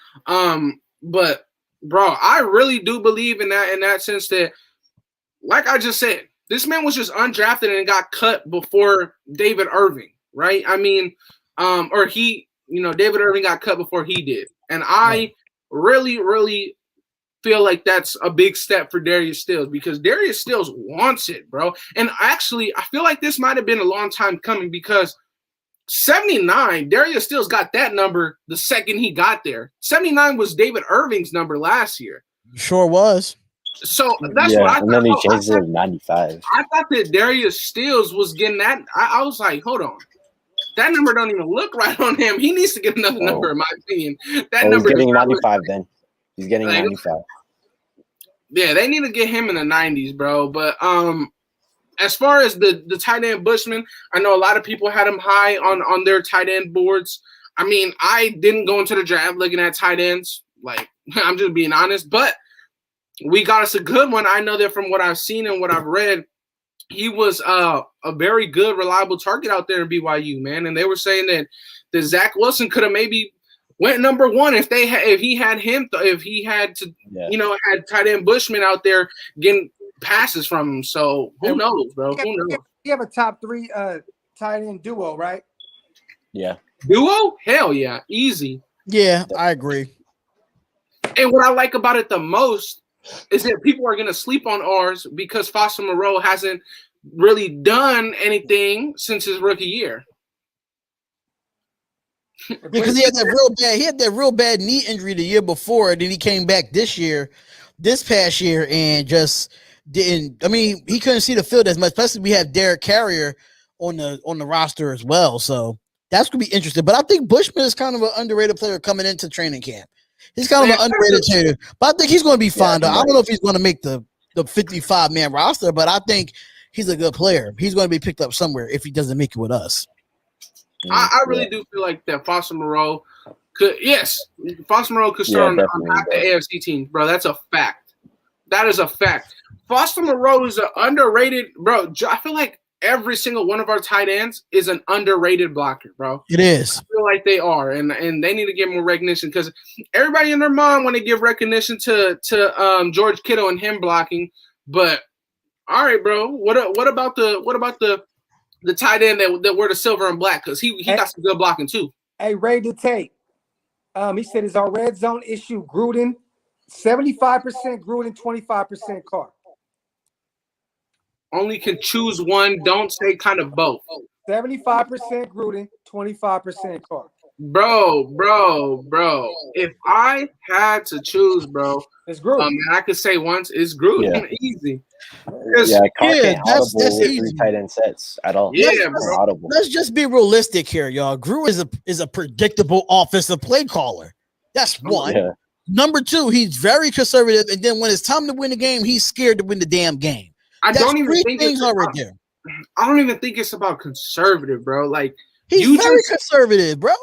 But bro, I really do believe in that sense that, like I just said, this man was just undrafted and got cut before David Irving, right? I mean, David Irving got cut before he did. And I really, really feel like that's a big step for Darius Stills, because Darius Stills wants it, bro. And actually, I feel like this might have been a long time coming, because 79, Darius Stills got that number the second he got there. 79 was David Irving's number last year. Sure was. So that's what I thought. And then he changed it to 95. I thought that Darius Stills was getting that. I was like, hold on. That number don't even look right on him. He needs to get another number, in my opinion. That number he's getting 95 then. He's getting 95. Yeah, they need to get him in the 90s, bro. But as far as the tight end Bushman, I know a lot of people had him high on their tight end boards. I mean, I didn't go into the draft looking at tight ends. Like, I'm just being honest. But we got us a good one. I know that from what I've seen and what I've read, he was a very good, reliable target out there in BYU, man. And they were saying that that Zach Wilson could have maybe went number one if he had tight end Bushman out there getting passes from him. So who knows, bro? Who knows? You have a top 3 tight end duo, right? Yeah. Duo? Hell yeah, easy. Yeah, I agree. And what I like about it the most is that people are gonna sleep on ours because Foster Moreau hasn't really done anything since his rookie year. Because he had that real bad knee injury the year before, and then he came back this past year, and just didn't. I mean, he couldn't see the field as much. Especially we have Derek Carrier on the roster as well, so that's gonna be interesting. But I think Bushman is kind of an underrated player coming into training camp. He's kind of an underrated player, but I think he's going to be fine. I don't know if he's going to make the 55-man roster, but I think he's a good player. He's going to be picked up somewhere if he doesn't make it with us. I really do feel like that Foster Moreau could start on half the AFC team, bro. That's a fact. That is a fact. Foster Moreau is an underrated, bro. I feel like every single one of our tight ends is an underrated blocker, bro. It is. I feel like they are, and they need to get more recognition because everybody and their mom want to give recognition to George Kittle and him blocking. But all right, bro. What about the tight end that wear the silver and black? Because he got some good blocking too. Hey, Ray to take. He said it's our red zone issue. Gruden, 75% Gruden, 25% Carr. Only can choose one. Don't say kind of both. 75% Gruden, 25% Carr. Bro. If I had to choose, bro, it's Gruden. And I could say once it's Gruden. Yeah. Easy. That's easy. 3 tight end sets at all. Yeah, Let's just be realistic here, y'all. Gruden is a predictable offensive play caller. That's one. Yeah. Number 2, he's very conservative, and then when it's time to win the game, he's scared to win the damn game. I don't even think it's about conservative, bro. Like he's very conservative, bro.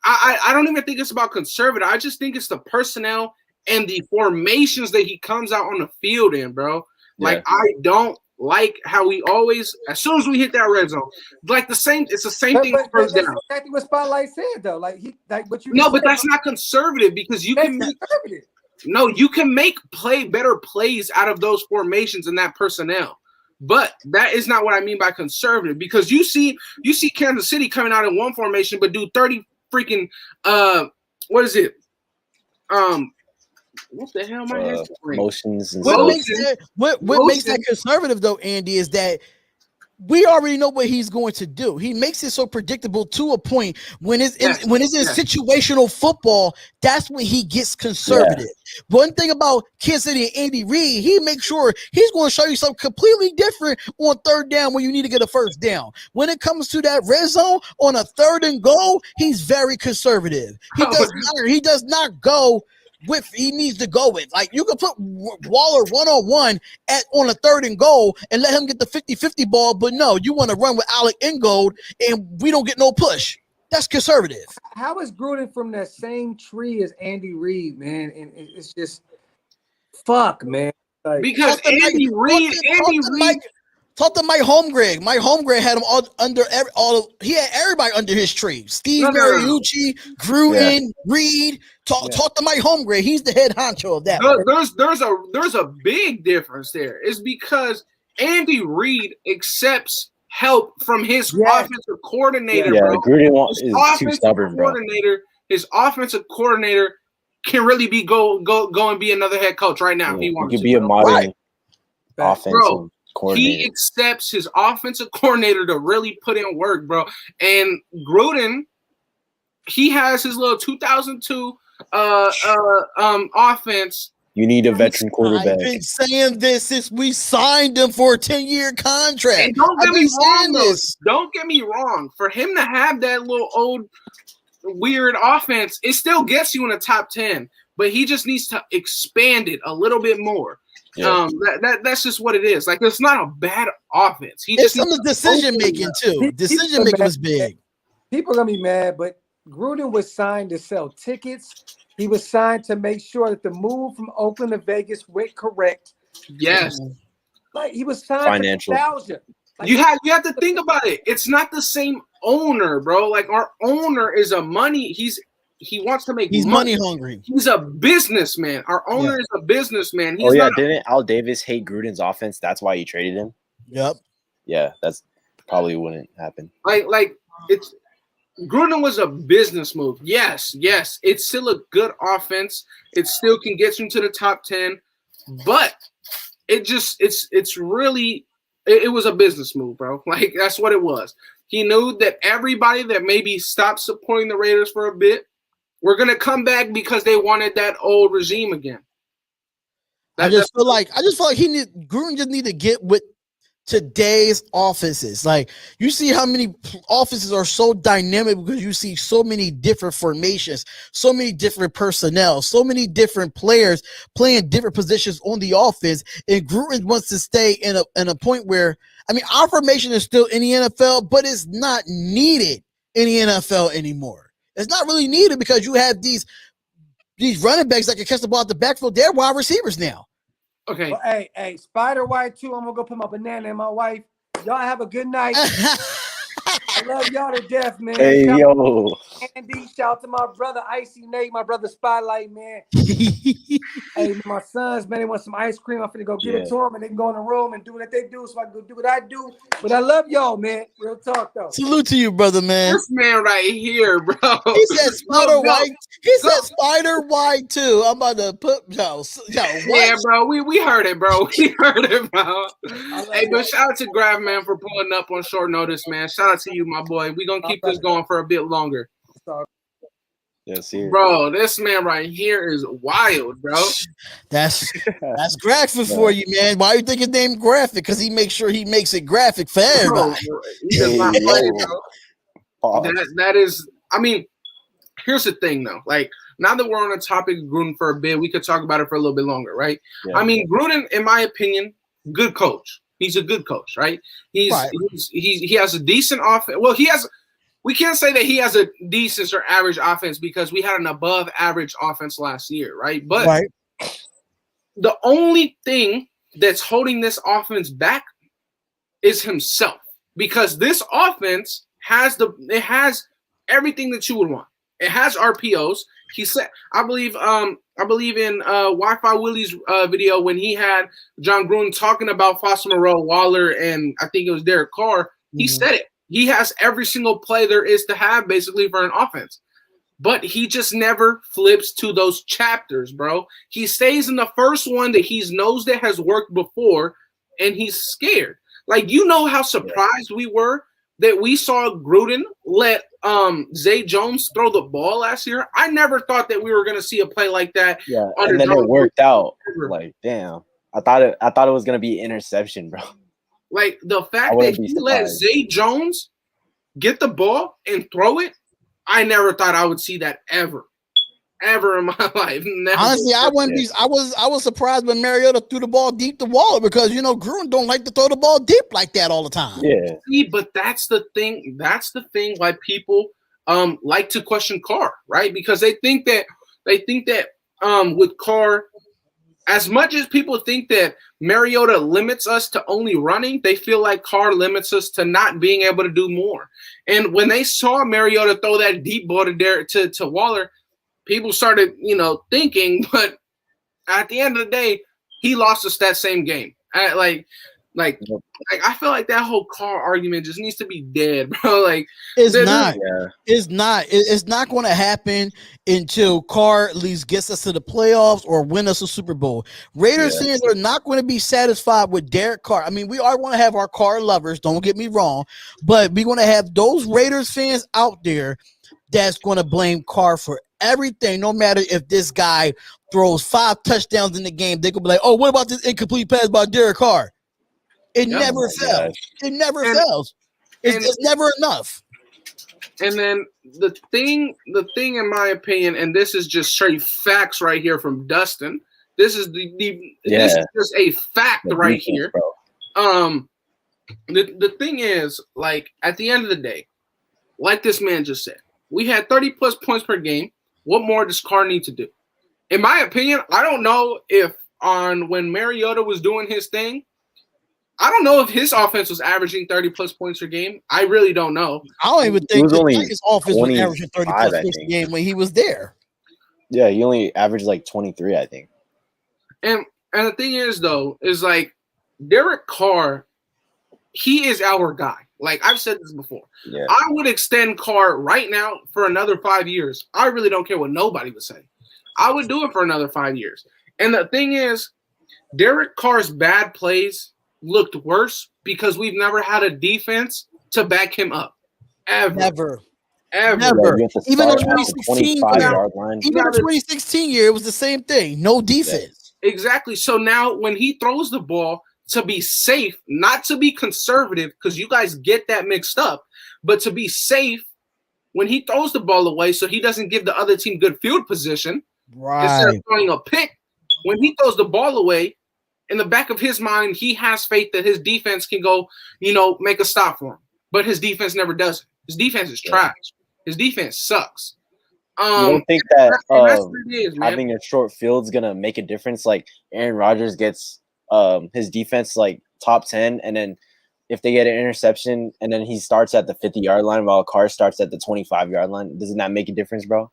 I don't even think it's about conservative. I just think it's the personnel and the formations that he comes out on the field in, bro. Like I don't like how we always, as soon as we hit that red zone, like it's the same thing first down. That's exactly what Spotlight said, though. But that's not conservative because you can make better plays out of those formations and that personnel. But that is not what I mean by conservative, because you see Kansas City coming out in one formation but do 30 freaking what is it? What the hell am I motions and what makes that conservative though, Andy, is that we already know what he's going to do. He makes it so predictable to a point. When it's in situational football, that's when he gets conservative. One thing about Kansas City and Andy Reid, he makes sure he's going to show you something completely different on third down when you need to get a first down. When it comes to that red zone on a 3rd and goal, he's very conservative. He does not go with he needs to go with. Like, you can put Waller one-on-one on a 3rd and goal and let him get the 50-50 ball, but no, you want to run with Alec Ingold and we don't get no push. That's conservative. How is Gruden from that same tree as Andy Reid, man? And it's just fuck, man. Like, because Andy Reid talk to Mike Holmgren. Mike Holmgren had him he had everybody under his tree. Steve Mariucci, Gruden, Reid. Talk to Mike Holmgren. He's the head honcho of that. There's a big difference there. It's because Andy Reid accepts help from his offensive coordinator. Yeah, bro. Gruden is too stubborn, bro. His offensive coordinator can really go and be another head coach right now if he wants to. He could be a modern offensive coordinator. He accepts his offensive coordinator to really put in work, bro. And Gruden, he has his little 2002 offense. You need a veteran quarterback. I've been saying this since we signed him for a 10-year contract. And don't get me wrong. For him to have that little old weird offense, it still gets you in the top 10. But he just needs to expand it a little bit more. Yeah. That's just what it is. Like, it's not a bad offense. It's some of the decision making too. Decision making was big. People are gonna be mad, but Gruden was signed to sell tickets. He was signed to make sure that the move from Oakland to Vegas went correct. Yes. Like, he was signed for nostalgia. You have to think about it. It's not the same owner, bro. Like our owner is a money. He wants to make He's money hungry. He's a businessman. Our owner is a businessman. He's didn't Al Davis hate Gruden's offense? That's why he traded him. Yep. Yeah, that's probably wouldn't happen. Like it's Gruden was a business move. Yes, it's still a good offense. It still can get you to the top 10, but it was a business move, bro. Like that's what it was. He knew that everybody that maybe stopped supporting the Raiders for a bit were gonna come back because they wanted that old regime again. I just feel like Gruden just need to get with today's offenses. Like you see how many offenses are so dynamic because you see so many different formations, so many different personnel, so many different players playing different positions on the offense. And Gruden wants to stay in a point where, I mean, our formation is still in the NFL, but it's not needed in the NFL anymore. It's not really needed because you have these running backs that can catch the ball at the backfield. They're wide receivers now. Okay. Well, hey, Spider White too. I'm gonna go put my banana in my wife. Y'all have a good night. I love y'all to death, man. Hey, shout yo. Andy, shout out to my brother Icy Nate, my brother Spotlight, man. Hey, my sons, man, they want some ice cream. I'm finna go give it to them, and they can go in the room and do what they do, so I can go do what I do. But I love y'all, man. Real talk, though. Salute to you, brother, man. This man right here, bro. He said Spider White. He said Spider White too. I'm about to put Yeah, bro. We heard it, bro. We heard it, bro. Hey, but shout out to Graphk, man, for pulling up on short notice, man. Shout out to you, my boy. We're gonna keep this going for a bit longer. Yes, here. Bro, this man right here is wild, bro. That's Graphk for you, man. Why you think his name Graphic? Because he makes sure he makes it graphic for everybody. Bro, he does not play, bro. That is, I mean, here's the thing, though. Like, now that we're on the topic of Gruden for a bit, we could talk about it for a little bit longer, right? Yeah. I mean, Gruden, in my opinion, good coach. He's a good coach, right? He has a decent offense. Well, we can't say that he has a decent or average offense because we had an above average offense last year, right? But the only thing that's holding this offense back is himself, because this offense has everything that you would want. It has RPOs. He said, I believe in Wi-Fi Willie's video when he had John Gruden talking about Foster Moreau, Waller, and I think it was Derek Carr. He said it. He has every single play there is to have basically for an offense. But he just never flips to those chapters, bro. He stays in the first one that he knows that has worked before, and he's scared. Like, you know how surprised we were that we saw Gruden let Zay Jones throw the ball last year. I never thought that we were going to see a play like that. Yeah, and then it worked out. Like, damn. I thought it was going to be interception, bro. Like, the fact that he let Zay Jones get the ball and throw it, I never thought I would see that ever in my life. Never. Honestly, I was surprised when Mariota threw the ball deep to Waller because, you know, Gruden don't like to throw the ball deep like that all the time. Yeah. See, but that's the thing. That's the thing why people like to question Carr, right? Because they think that with Carr, as much as people think that Mariota limits us to only running, they feel like Carr limits us to not being able to do more. And when they saw Mariota throw that deep ball to Waller, people started, thinking. But at the end of the day, he lost us that same game. I feel like that whole Carr argument just needs to be dead, bro. Like, it's not going to happen until Carr at least gets us to the playoffs or win us a Super Bowl. Raiders fans are not going to be satisfied with Derek Carr. I mean, we are going to have our Carr lovers, don't get me wrong, but we're going to have those Raiders fans out there that's going to blame Carr for everything, no matter if this guy throws 5 touchdowns in the game. They could be like, oh, what about this incomplete pass by Derek Carr? It never fails. It never fails. It's never enough. And then the thing, in my opinion, and this is just straight facts right here from Dustin. This is this is just a fact right here. The thing is, like, at the end of the day, like this man just said, we had 30 plus points per game. What more does Carr need to do? In my opinion, I don't know if when Mariota was doing his thing, I don't know if his offense was averaging 30-plus points per game. I really don't know. I don't even think was only his offense was averaging 30 plus 25, I points a think. game when he was there. Yeah, he only averaged like 23, I think. And the thing is, though, is like Derek Carr, he is our guy. Like I've said this before. Yeah. I would extend Carr right now for another 5 years. I really don't care what nobody would say. I would do it for another 5 years. And the thing is, Derek Carr's bad plays looked worse because we've never had a defense to back him up. Ever. Never. Ever. Yeah, Even the start at the 2016 25-yard line. Even the 2016 year, it was the same thing. No defense. Exactly. So now when he throws the ball to be safe, not to be conservative, because you guys get that mixed up, but to be safe when he throws the ball away so he doesn't give the other team good field position. Instead of throwing a pick, when he throws the ball away, in the back of his mind, he has faith that his defense can go, make a stop for him. But his defense never does it. His defense is trash. His defense sucks. You don't think that that's what it is, man. having a short field is gonna make a difference? Like Aaron Rodgers gets his defense like top 10, and then if they get an interception, and then he starts at the 50-yard line while Carr starts at the 25-yard line, doesn't that make a difference, bro?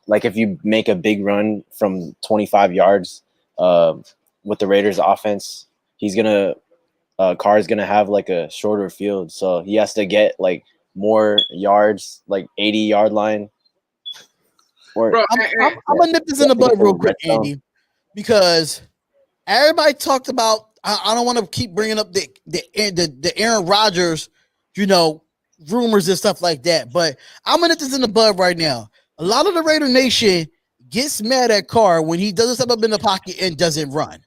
Like if you make a big run from 25 yards with the Raiders offense, Carr is gonna have like a shorter field, so he has to get like more yards, like 80-yard line. Bro, I'm gonna nip this in the bud real quick, Andy, because everybody talked about. I don't want to keep bringing up the Aaron Rodgers, rumors and stuff like that. But I'm gonna nip this in the bud right now. A lot of the Raider Nation gets mad at Carr when he doesn't step up in the pocket and doesn't run.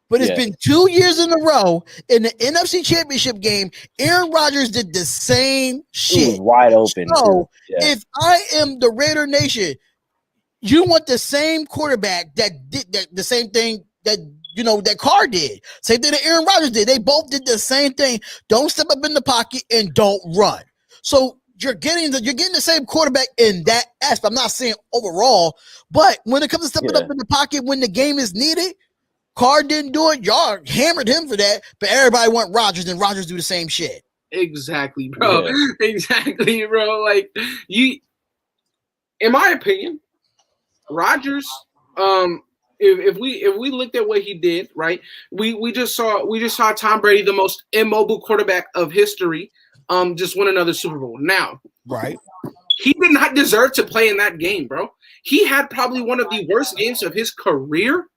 But it's been 2 years in a row in the NFC Championship game. Aaron Rodgers did the same shit. It was wide open. So if I am the Raider Nation, you want the same quarterback that did the same thing that Carr did. Same thing that Aaron Rodgers did. They both did the same thing. Don't step up in the pocket and don't run. So you're getting the same quarterback in that aspect. I'm not saying overall, but when it comes to stepping up in the pocket when the game is needed, Carr didn't do it. Y'all hammered him for that, but everybody want Rodgers, and Rodgers do the same shit. Exactly, bro. Yeah. Exactly, bro. Like in my opinion, Rodgers. If we looked at what he did, right? We just saw Tom Brady, the most immobile quarterback of history, just win another Super Bowl. Now, right? He did not deserve to play in that game, bro. He had probably one of the worst games of his career,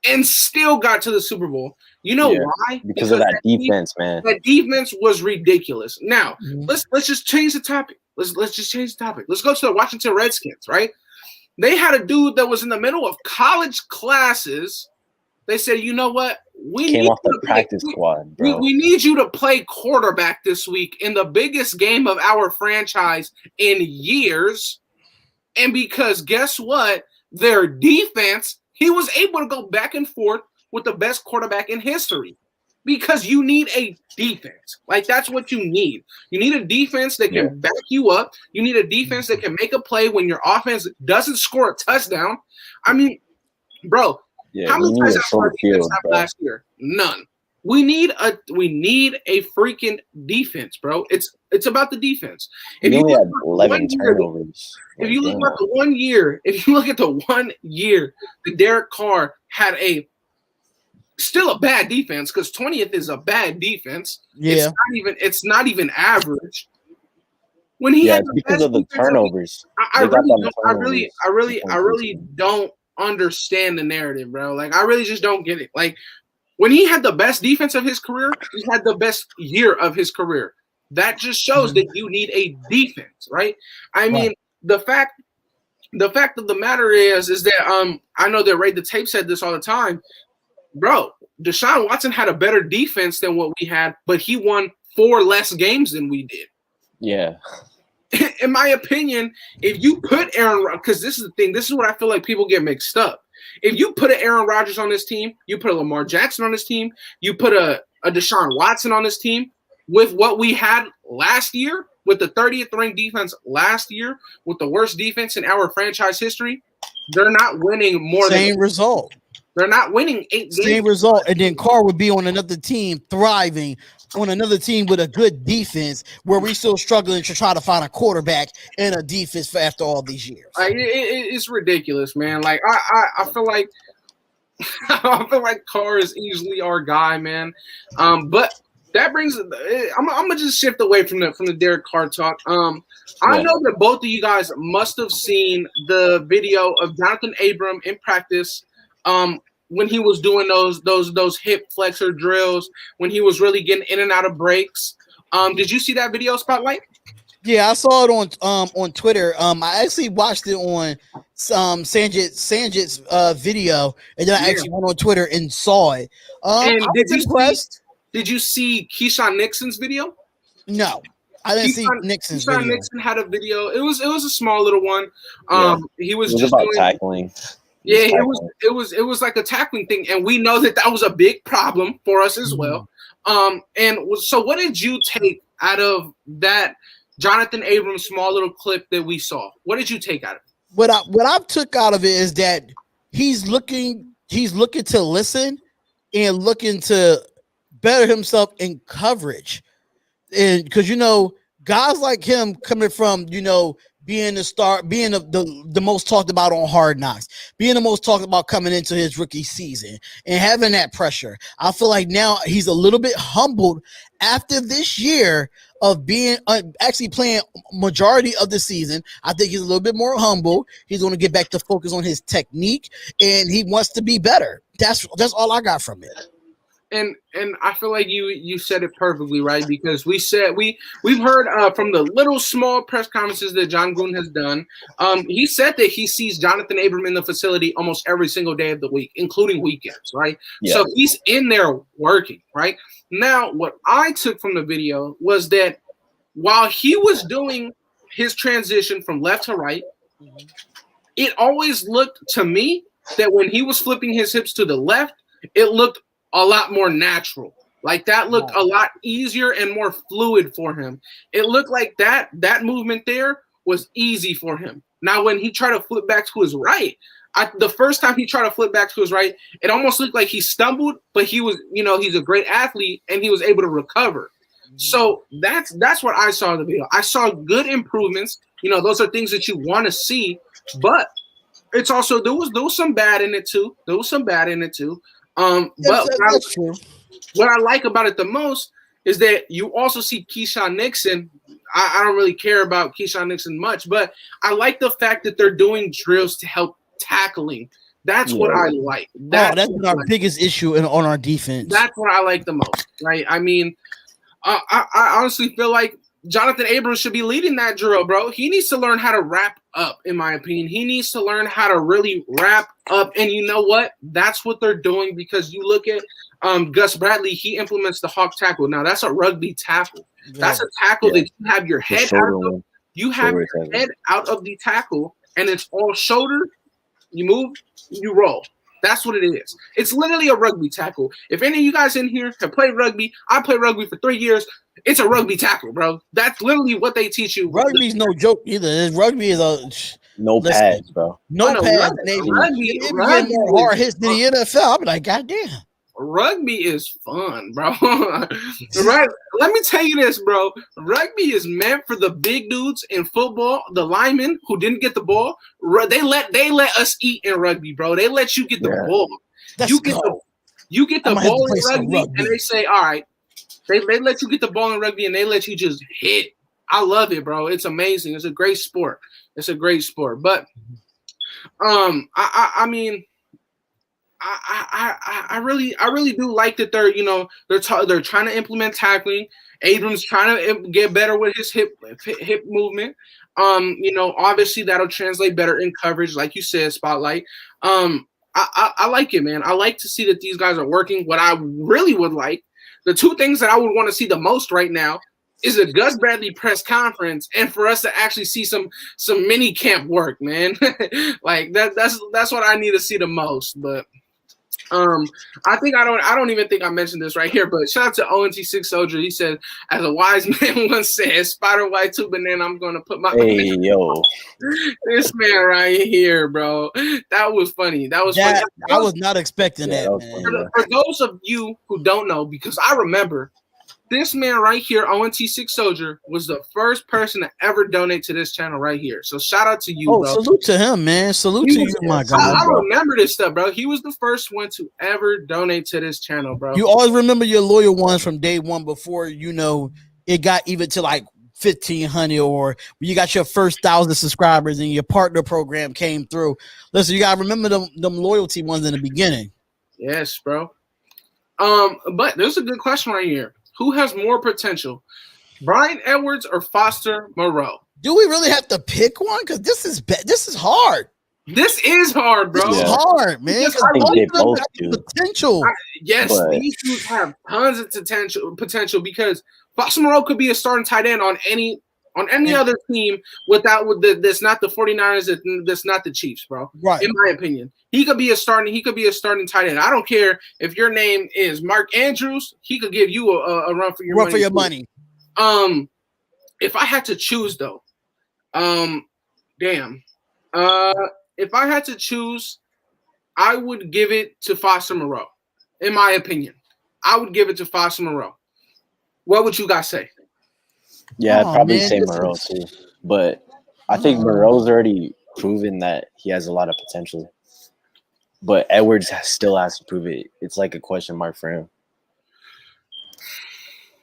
and still got to the Super Bowl. You know why? Because of that defense, man. That defense was ridiculous. Now, let's just change the topic. Let's just change the topic. Let's go to the Washington Redskins, right? They had a dude that was in the middle of college classes. They said, you know what? We came off the practice squad, bro. We need you to play quarterback this week in the biggest game of our franchise in years. And because guess what? Their defense, he was able to go back and forth with the best quarterback in history. Because you need a defense. Like, that's what you need. You need a defense that can back you up. You need a defense that can make a play when your offense doesn't score a touchdown. I mean, bro, how many times have last year? None. We need a freaking defense, bro. It's about the defense. If you had 11 turnovers. If you look at the 1 year, that Derek Carr had still a bad defense, because 20th is a bad defense. Yeah, it's not even average. When he had because of the turnovers, I really don't understand the narrative, bro. Like, I really just don't get it. Like, when he had the best defense of his career, he had the best year of his career. That just shows that you need a defense, right? I mean, the fact of the matter is that I know that Ray the Tape said this all the time. Bro, Deshaun Watson had a better defense than what we had, but he won 4 less games than we did. Yeah. In my opinion, if you put Aaron, because this is the thing, this is what I feel like people get mixed up. If you put an Aaron Rodgers on this team, you put a Lamar Jackson on this team, you put a Deshaun Watson on this team, with what we had last year, with the 30th ranked defense last year, with the worst defense in our franchise history, they're not winning more same result. They're not winning 8 games. Same result, and then Carr would be on another team thriving, on another team with a good defense, where we're still struggling to try to find a quarterback and a defense for after all these years. It's ridiculous, man. Like I feel like I feel like Carr is easily our guy, man. But that brings. I'm gonna just shift away from the Derek Carr talk. I know that both of you guys must have seen the video of Jonathan Abram in practice. When he was doing those hip flexor drills, when he was really getting in and out of breaks. Did you see that video, Spotlight? Yeah, I saw it on Twitter. I actually watched it on Sanjit's video, and then I actually went on Twitter and saw it. And I was impressed. Did you see Keyshawn Nixon's video? No, I didn't see Nixon's video. Nixon had a video. It was a small little one. He was just about doing tackling. Yeah, it was like a tackling thing, and we know that was a big problem for us as well. And so what did you take out of that Jonathan Abrams small little clip that we saw? What did you take out of it? What I took out of it is that he's looking to listen and looking to better himself in coverage. And because guys like him coming from being the star, being the most talked about on Hard Knocks, being the most talked about coming into his rookie season and having that pressure. I feel like now he's a little bit humbled after this year of being actually playing majority of the season. I think he's a little bit more humble. He's going to get back to focus on his technique, and he wants to be better. That's all I got from it. And I feel like you said it perfectly, right? Because we've heard from the little small press conferences that John Gruden has done. He said that he sees Jonathan Abram in the facility almost every single day of the week, including weekends, right? Yeah. So he's in there working, right? Now, what I took from the video was that while he was doing his transition from left to right, it always looked to me that when he was flipping his hips to the left, it looked a lot more natural. Like that looked a lot easier and more fluid for him. It looked like that movement there was easy for him. Now, when he tried to flip back to his right, the first time he tried to flip back to his right, it almost looked like he stumbled, but he was, he's a great athlete and he was able to recover. So that's what I saw in the video. I saw good improvements. Those are things that you want to see, but it's also there was some bad in it too. But what I like about it the most is that you also see Keyshawn Nixon. I don't really care about Keyshawn Nixon much, but I like the fact that they're doing drills to help tackling. That's what I like. That's our biggest issue on our defense. That's what I like the most, right? I mean, I honestly feel like Jonathan Abrams should be leading that drill, bro. He needs to learn how to wrap up, in my opinion. He needs to learn how to really wrap up. And you know what? That's what they're doing, because you look at Gus Bradley, he implements the hawk tackle. Now, that's a rugby tackle. Yeah. That's a tackle that you have your head out of. You have your head out of the tackle, and it's all shoulder. You move, you roll. That's what it is. It's literally a rugby tackle. If any of you guys in here have played rugby, I played rugby for 3 years. It's a rugby tackle, bro. That's literally what they teach you. Rugby's no joke either. Rugby is no pads, bro. No pads. Rugby more hard hits than the NFL. I'm like, goddamn. Rugby is fun, bro. Right? Let me tell you this, bro. Rugby is meant for the big dudes in football, the linemen who didn't get the ball. They let us eat in rugby, bro. They let you get the ball. You get the ball in rugby, and they say, all right. They let you get the ball in rugby, and they let you just hit. I love it, bro. It's amazing. It's a great sport. But I mean, I really do like that they're trying to implement tackling. Abrams trying to get better with his hip movement. Obviously that'll translate better in coverage, like you said, Spotlight. I like it, man. I like to see that these guys are working. What I really would like, the two things that I would want to see the most right now is a Gus Bradley press conference, and for us to actually see some mini camp work, man. Like that's what I need to see the most. But I think I don't even think I mentioned this right here, but shout out to ONT6 Soldier. He said, as a wise man once said, spider white two banana, I'm gonna put my Hey yo, this man right here, bro. That was funny. That was funny. I was not expecting Yeah, that, that was man. funny. For those of you who don't know, because I remember this man right here, ONT6 Soldier, was the first person to ever donate to this channel right here. So shout out to you, bro. Salute to him, man. Salute to you, my guy. I remember this stuff, bro. He was the first one to ever donate to this channel, bro. You always remember your loyal ones from day one before, it got even to like 1,500 or when you got your first 1,000 subscribers and your partner program came through. Listen, you got to remember them loyalty ones in the beginning. Yes, bro. But there's a good question right here. Who has more potential, Brian Edwards or Foster Moreau? Do we really have to pick one? Because this is hard. This is hard, bro. This is hard, man. I think they both do. Potential. Yes, these two have tons of potential because Foster Moreau could be a starting tight end on any other team that's not the 49ers, that's not the Chiefs, bro. Right. In my opinion. He could be a starting tight end. I don't care if your name is Mark Andrews, he could give you a run for your money. If I had to choose though, if I had to choose, I would give it to Foster Moreau. In my opinion, I would give it to Foster Moreau. What would you guys say? Yeah, I'd probably say Moreau too. But I think Moreau's already proven that he has a lot of potential. But Edwards still has to prove it. It's like a question mark for him.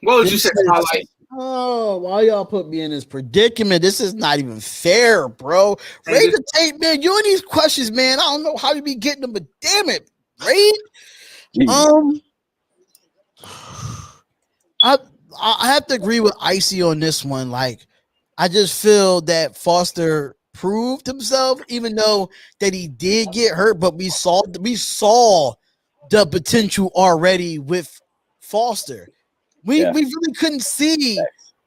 What would you say, Spotlight? Oh, why y'all put me in this predicament? This is not even fair, bro. Ray the tape, man. You and these questions, man. I don't know how you be getting them, but damn it, Ray. I have to agree with Icy on this one. Like, I just feel that Foster proved himself, even though that he did get hurt. But we saw the potential already with Foster. We really couldn't see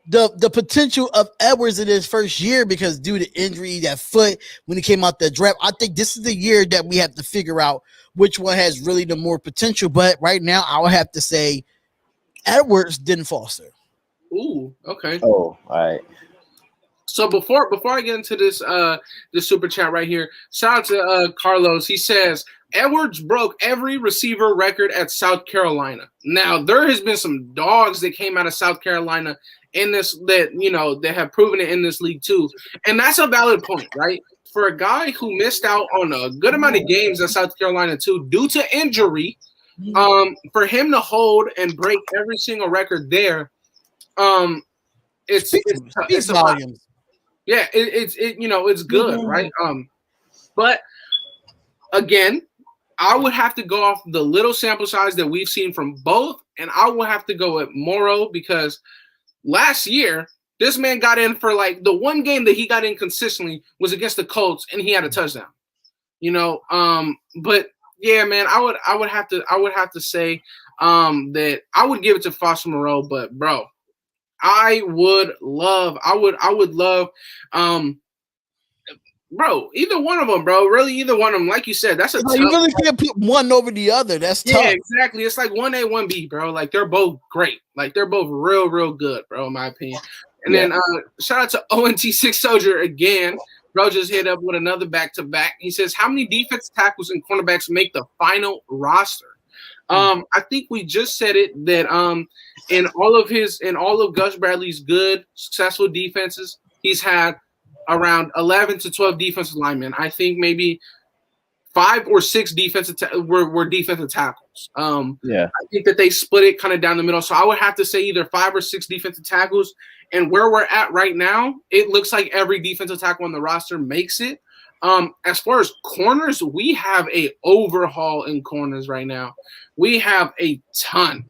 the potential of Edwards in his first year because due to injury, that foot when he came out the draft. I think this is the year that we have to figure out which one has really the more potential. But right now, I would have to say Edwards didn't Foster. Ooh, okay. Oh, all right. So before I get into this super chat right here, shout out to Carlos. He says Edwards broke every receiver record at South Carolina. Now there has been some dogs that came out of South Carolina in this that have proven it in this league too, and that's a valid point, right? For a guy who missed out on a good amount of games at South Carolina too due to injury, for him to hold and break every single record there, it's volumes. Yeah, it's good, right? But again, I would have to go off the little sample size that we've seen from both, and I will have to go with Moreau because last year this man got in for like the one game that he got in consistently was against the Colts, and he had a touchdown. But yeah, man, I would have to say that I would give it to Foster Moreau, but bro, I would love, bro, either one of them, bro. Really, either one of them. Like you said, that's a tough. You really can't put one over the other. That's tough. Yeah, exactly. It's like 1A, 1B, bro. Like they're both great. Like they're both real, real good, bro, in my opinion. And then shout out to ONT6 Soldier again. Bro just hit up with another back-to-back. He says, how many defensive tackles and cornerbacks make the final roster? I think we just said it that in all of Gus Bradley's good, successful defenses, he's had around 11 to 12 defensive linemen. I think maybe 5 or 6 were defensive tackles. I think that they split it kind of down the middle. So I would have to say either 5 or 6 defensive tackles. And where we're at right now, it looks like every defensive tackle on the roster makes it. As far as corners, we have a overhaul in corners right now. We have a ton.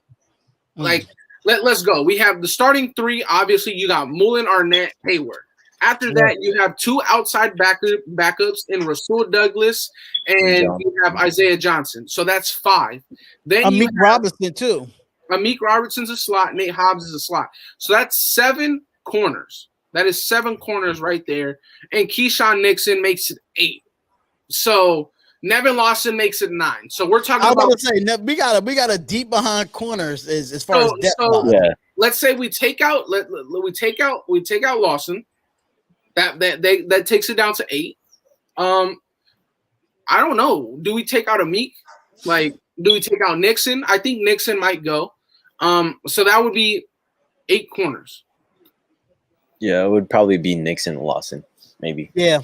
Like, let's go. We have the starting 3. Obviously, you got Mullen, Arnett, Hayward. After that, you have 2 outside backups in Rasul Douglas and you have Isaiah Johnson. So that's 5. Then Amik Robinson too. Amik Robertson's a slot. Nate Hobbs is a slot. So that's 7 corners. That is 7 corners right there. And Keyshawn Nixon makes it 8. So Nevin Lawson makes it 9. So we're talking I was about. about to say we got a deep behind corners as far as depth. Yeah. Let's say we take out we take out Lawson. That takes it down to 8. I don't know. Do we take out a Meek? Like, do we take out Nixon? I think Nixon might go. So that would be 8 corners. Yeah, it would probably be Nixon and Lawson, maybe. Yeah.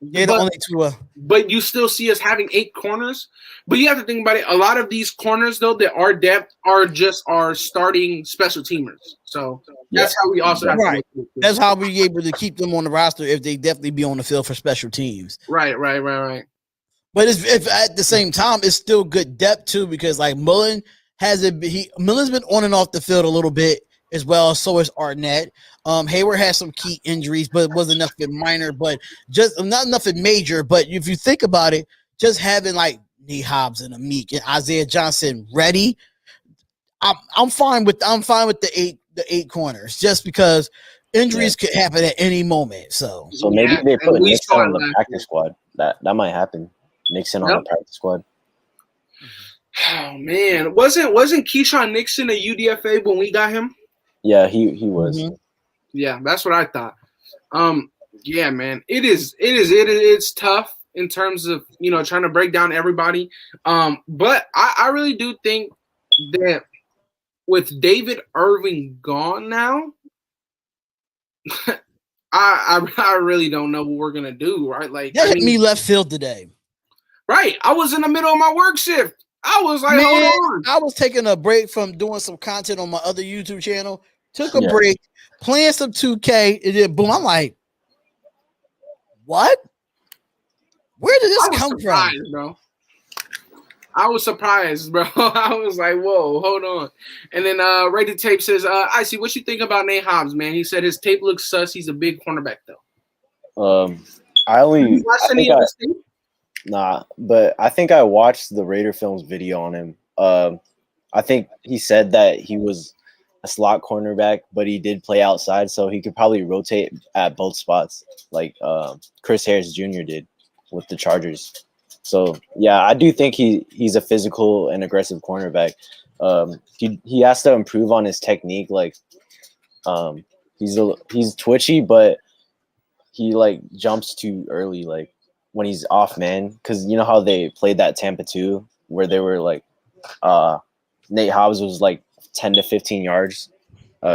Yeah, the only two. But you still see us having 8 corners. But you have to think about it. A lot of these corners, though, that are depth are just our starting special teamers. So that's how we also have to look at it. That's how we able to keep them on the roster if they definitely be on the field for special teams. Right. But if at the same time, it's still good depth too, because like Mullen's been on and off the field a little bit as well. So is Arnett. Hayward has some key injuries, but it wasn't nothing minor, but just not nothing major. But if you think about it, just having like Hobbs and Meek and Isaiah Johnson ready, I'm fine with the eight corners, just because injuries could happen at any moment. So maybe they put Nixon on the practice squad. That might happen. Nixon on the practice squad. Oh man, wasn't Keyshawn Nixon a UDFA when we got him? Yeah, he was. Mm-hmm. Yeah, that's what I thought. Yeah, man, it's tough in terms of trying to break down everybody. But I really do think that with David Irving gone now, I really don't know what we're gonna do. Right, like that hit me left field today. Right, I was in the middle of my work shift. I was like, hold on. I was taking a break from doing some content on my other YouTube channel. Took a break, playing some 2K, and then boom, I'm like, what? Where did this come from? Bro. I was surprised, bro. I was like, whoa, hold on. And then Rated Tape says, Icy, what you think about Nate Hobbs, man? He said his tape looks sus. He's a big cornerback, though. Nah, but I think I watched the Raider Films video on him. I think he said that he was a slot cornerback, but he did play outside, so he could probably rotate at both spots, like Chris Harris Jr. did with the Chargers. So yeah, I do think he's a physical and aggressive cornerback. He has to improve on his technique. Like he's twitchy, but he like jumps too early, like when he's off man, because you know how they played that Tampa 2 where they were like Nate Hobbs was like 10 to 15 yards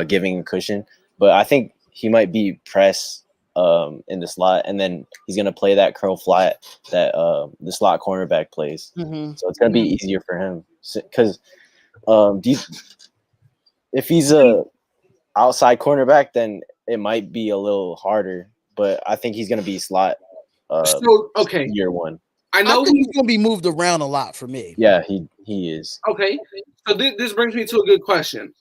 giving a cushion, but I think he might be press in the slot, and then he's gonna play that curl flat that the slot cornerback plays. Mm-hmm. So it's gonna be easier for him, because if he's a outside cornerback, then it might be a little harder, but I think he's gonna be slot year one. I think he's gonna be moved around a lot for me. Yeah, he is. Okay, so this brings me to a good question.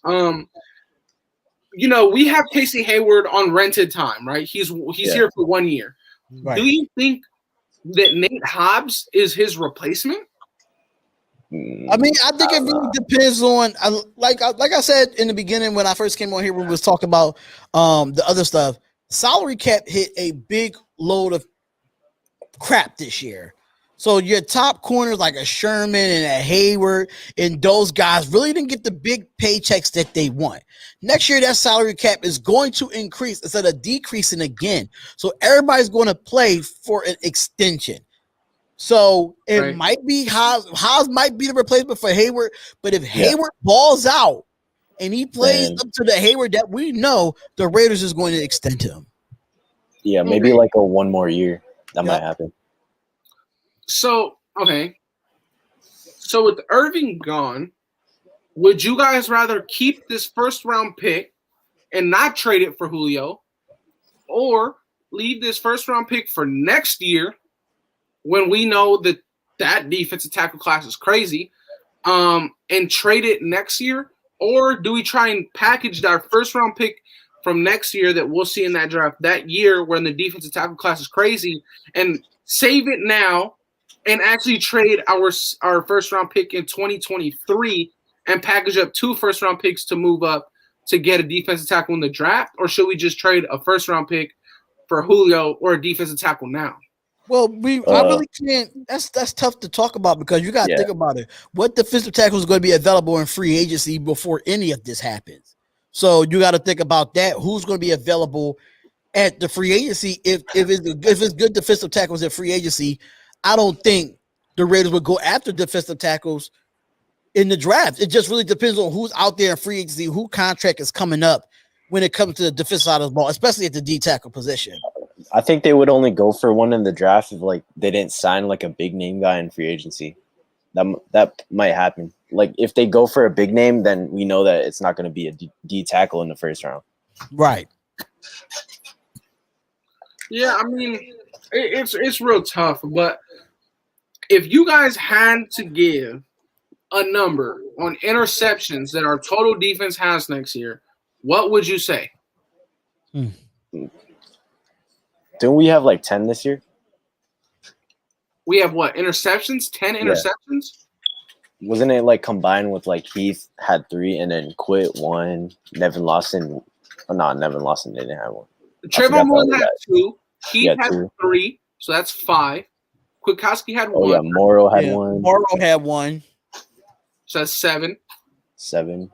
We have Casey Hayward on rented time, right? He's here for 1 year. Right. Do you think that Nate Hobbs is his replacement? I mean, I think it really depends on like I said in the beginning when I first came on here, when we was talking about the other stuff. Salary cap hit a big load of crap this year. So your top corners like a Sherman and a Hayward and those guys really didn't get the big paychecks that they want. Next year, that salary cap is going to increase instead of decreasing again. So everybody's going to play for an extension. So it might be Hobbs might be the replacement for Hayward, but if Hayward balls out and he plays up to the Hayward that we know, the Raiders is going to extend him. Yeah, maybe like a 1 more year. That might happen. So, okay. So with Irving gone, would you guys rather keep this first-round pick and not trade it for Julio, or leave this first-round pick for next year when we know that defensive tackle class is crazy, and trade it next year? Or do we try and package our first-round pick from next year that we'll see in that draft that year when the defensive tackle class is crazy and save it now and actually trade our first-round pick in 2023 and package up 2 first-round picks to move up to get a defensive tackle in the draft? Or should we just trade a first-round pick for Julio or a defensive tackle now? Well, I really can't. That's tough to talk about because you got to think about it. What defensive tackle is going to be available in free agency before any of this happens? So you got to think about that. Who's going to be available at the free agency? If it's good defensive tackles at free agency, I don't think the Raiders would go after defensive tackles in the draft. It just really depends on who's out there in free agency, who contract is coming up when it comes to the defensive side of the ball, especially at the D tackle position. I think they would only go for one in the draft if like they didn't sign like a big name guy in free agency. That might happen. Like if they go for a big name, then we know that it's not going to be a D tackle in the first round. Right. Yeah, I mean, it's real tough. But if you guys had to give a number on interceptions that our total defense has next year, what would you say? Don't we have like 10 this year? We have what? Interceptions? 10 interceptions? Wasn't it like combined with like Heath had 3 and then Quit 1, Nevin Lawson? Oh, no, Nevin Lawson didn't have 1. Trayvon Mullen had 2. Heath had 2. 3, so that's 5. Kwiatkowski had 1. Oh, yeah, Moreau had 1. Moreau had 1. So that's 7. 7.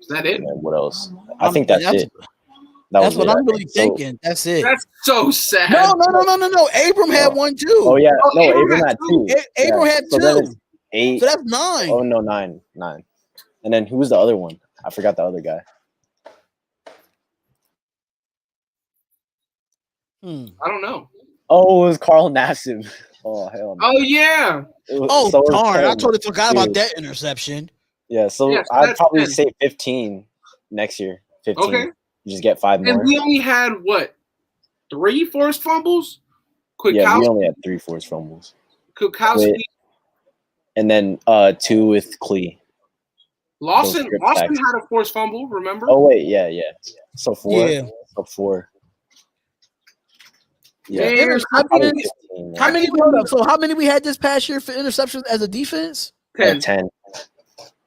Is that it? And then what else? I think that's it. That's what I'm really thinking. That's it. That's so sad. No. Abram had 1 too. Oh yeah, no, Abram had 2. Abram had 2. So 8. So that's 9. Oh no, 9. And then who was the other one? I forgot the other guy. I don't know. Oh, it was Carl Nassib. Oh hell no. Oh yeah. Darn! I totally forgot about that interception. Yeah, so I'd probably say 15 next year. 15. Okay. You just get 5 more. And we only had what? 3 forced fumbles? Yeah, we only had 3 forced fumbles. Kwiatkowski. And then 2 with Klee. Lawson had a forced fumble, remember? Oh wait, yeah. So 4. Yeah. So 4. Yeah. How many we had this past year for interceptions as a defense? 10.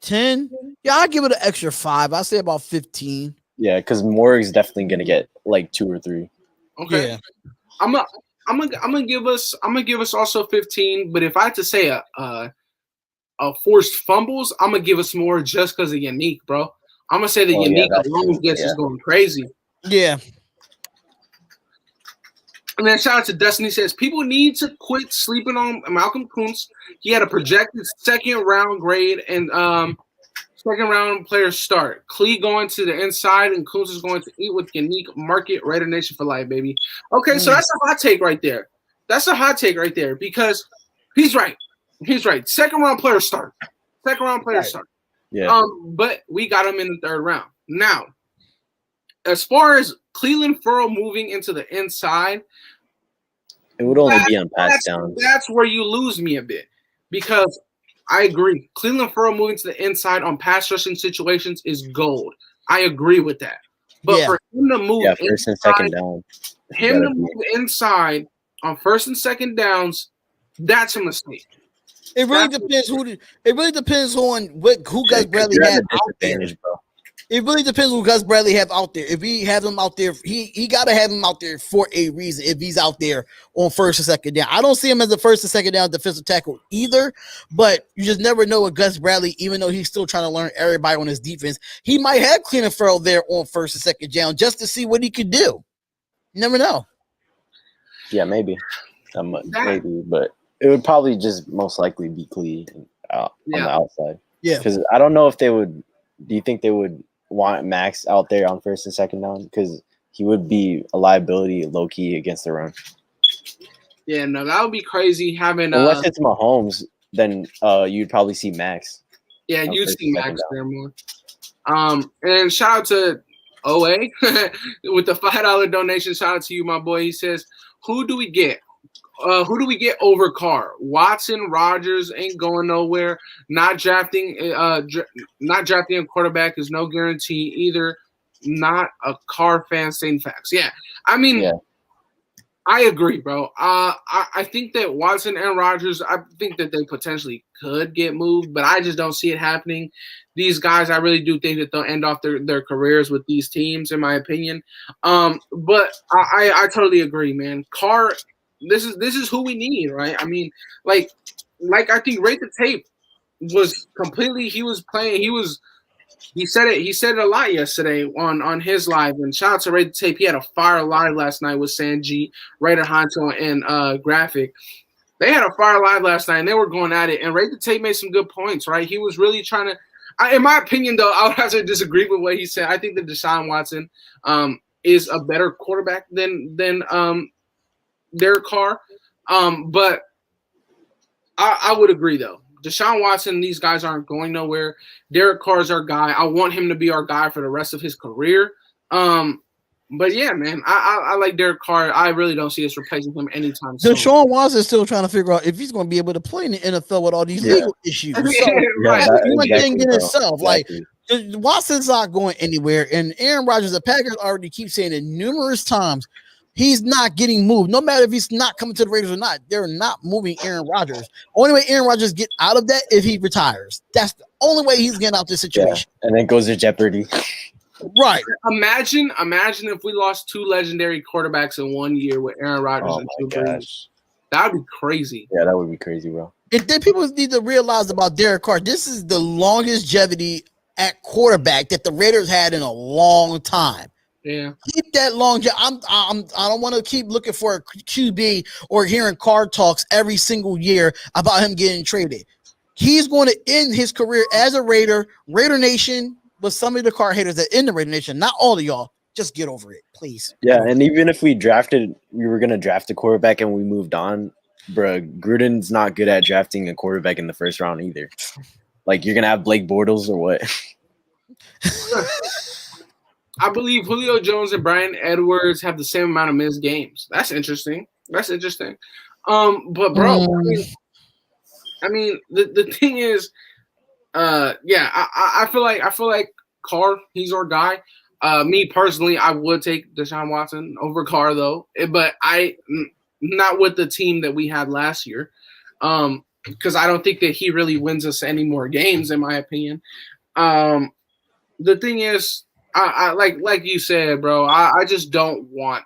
10? Yeah, I'll give it an extra 5. I'll say about 15. Yeah, because Morg's definitely gonna get like 2 or 3. Okay. Yeah. I'm gonna give us also 15. But if I had to say a forced fumbles, I'm gonna give us more just because of Unique, bro. I'm gonna say that Unique alone gets us going crazy. Yeah. And then shout out to Destiny says people need to quit sleeping on Malcolm Kuntz. He had a projected second round grade and second round players start. Klee going to the inside and Kuntz is going to eat with Unique market Raider Nation for life, baby. Okay, so that's a hot take right there. Because he's right. Second round player start. Yeah. But we got him in the 3rd round. Now, as far as Cleveland Furl moving into the inside, it would only be on pass downs. That's where you lose me a bit because I agree. Cleveland Furl moving to the inside on pass rushing situations is gold. I agree with that. But for him to move first and second down, inside on first and second downs, that's a mistake. It really depends on who Gus Bradley has out there. Bro. It really depends who Gus Bradley have out there. If he have him out there, he got to have him out there for a reason. If he's out there on first and second down, I don't see him as a first and second down defensive tackle either. But you just never know with Gus Bradley, even though he's still trying to learn everybody on his defense. He might have Cleveland Furl there on first and second down just to see what he could do. You never know. Yeah, maybe, maybe, but it would probably just most likely be Klee on the outside. Yeah, because I don't know if they would. Do you think they would want Max out there on first and second down? Because he would be a liability low key against the run. Yeah, no, that would be crazy having. Unless it's Mahomes, then you'd probably see Max. Yeah, you'd see Max there more. And shout out to OA with the $5 donation. Shout out to you, my boy. He says, "Who do we get? Who do we get over Carr? Watson, Rodgers ain't going nowhere. Not drafting a quarterback is no guarantee either. Not a Carr fan saying facts. Yeah, I mean, I agree, bro. I think that Watson and Rodgers, I think that they potentially could get moved, but I just don't see it happening. These guys, I really do think that they'll end off their careers with these teams, in my opinion. But I totally agree, man. Carr, this is who we need, right? I mean, like I think Rate the Tape was completely. He was playing. He said it. He said it a lot yesterday on his live. And shout out to Ray the Tape. He had a fire live last night with Sanji, Raider Honcho, and Graphk. They had a fire live last night, and they were going at it. And Ray the Tape made some good points, right? He was really trying to. In my opinion, though, I would have to disagree with what he said. I think that Deshaun Watson is a better quarterback than Derek Carr. But I would agree, though. Deshaun Watson, these guys aren't going nowhere. Derek Carr is our guy. I want him to be our guy for the rest of his career. But yeah, man, I like Derek Carr. I really don't see us replacing him anytime soon. Deshaun Watson is still trying to figure out if he's going to be able to play in the NFL with all these legal issues. So Right. that's one thing in bro. itself. Exactly. Like Watson's not going anywhere, and Aaron Rodgers, the Packers already keep saying it numerous times. He's not getting moved. No matter if he's not coming to the Raiders or not, they're not moving Aaron Rodgers. Only way Aaron Rodgers get out of that if he retires. That's the only way he's getting out of this situation. Yeah. And then goes to Jeopardy. Right. Imagine if we lost two legendary quarterbacks in 1 year with Aaron Rodgers and Drew Brees. That would be crazy. Yeah, that would be crazy, bro. And then people need to realize about Derek Carr. This is the longevity at quarterback that the Raiders had in a long time. Yeah. Keep that long. I don't want to keep looking for a QB or hearing Carr talks every single year about him getting traded. He's going to end his career as a Raider. Raider Nation, but some of the Carr haters that in the Raider Nation, not all of y'all, just get over it, please. Yeah, and even if we were going to draft a quarterback and we moved on, bro, Gruden's not good at drafting a quarterback in the first round either. Like, you're going to have Blake Bortles or what? I believe Julio Jones and Bryan Edwards have the same amount of missed games. That's interesting. But bro, I mean, the thing is, I feel like Carr, he's our guy. Me personally, I would take Deshaun Watson over Carr though, but I not with the team that we had last year, because I don't think that he really wins us any more games, in my opinion. The thing is, I like you said, bro. I just don't want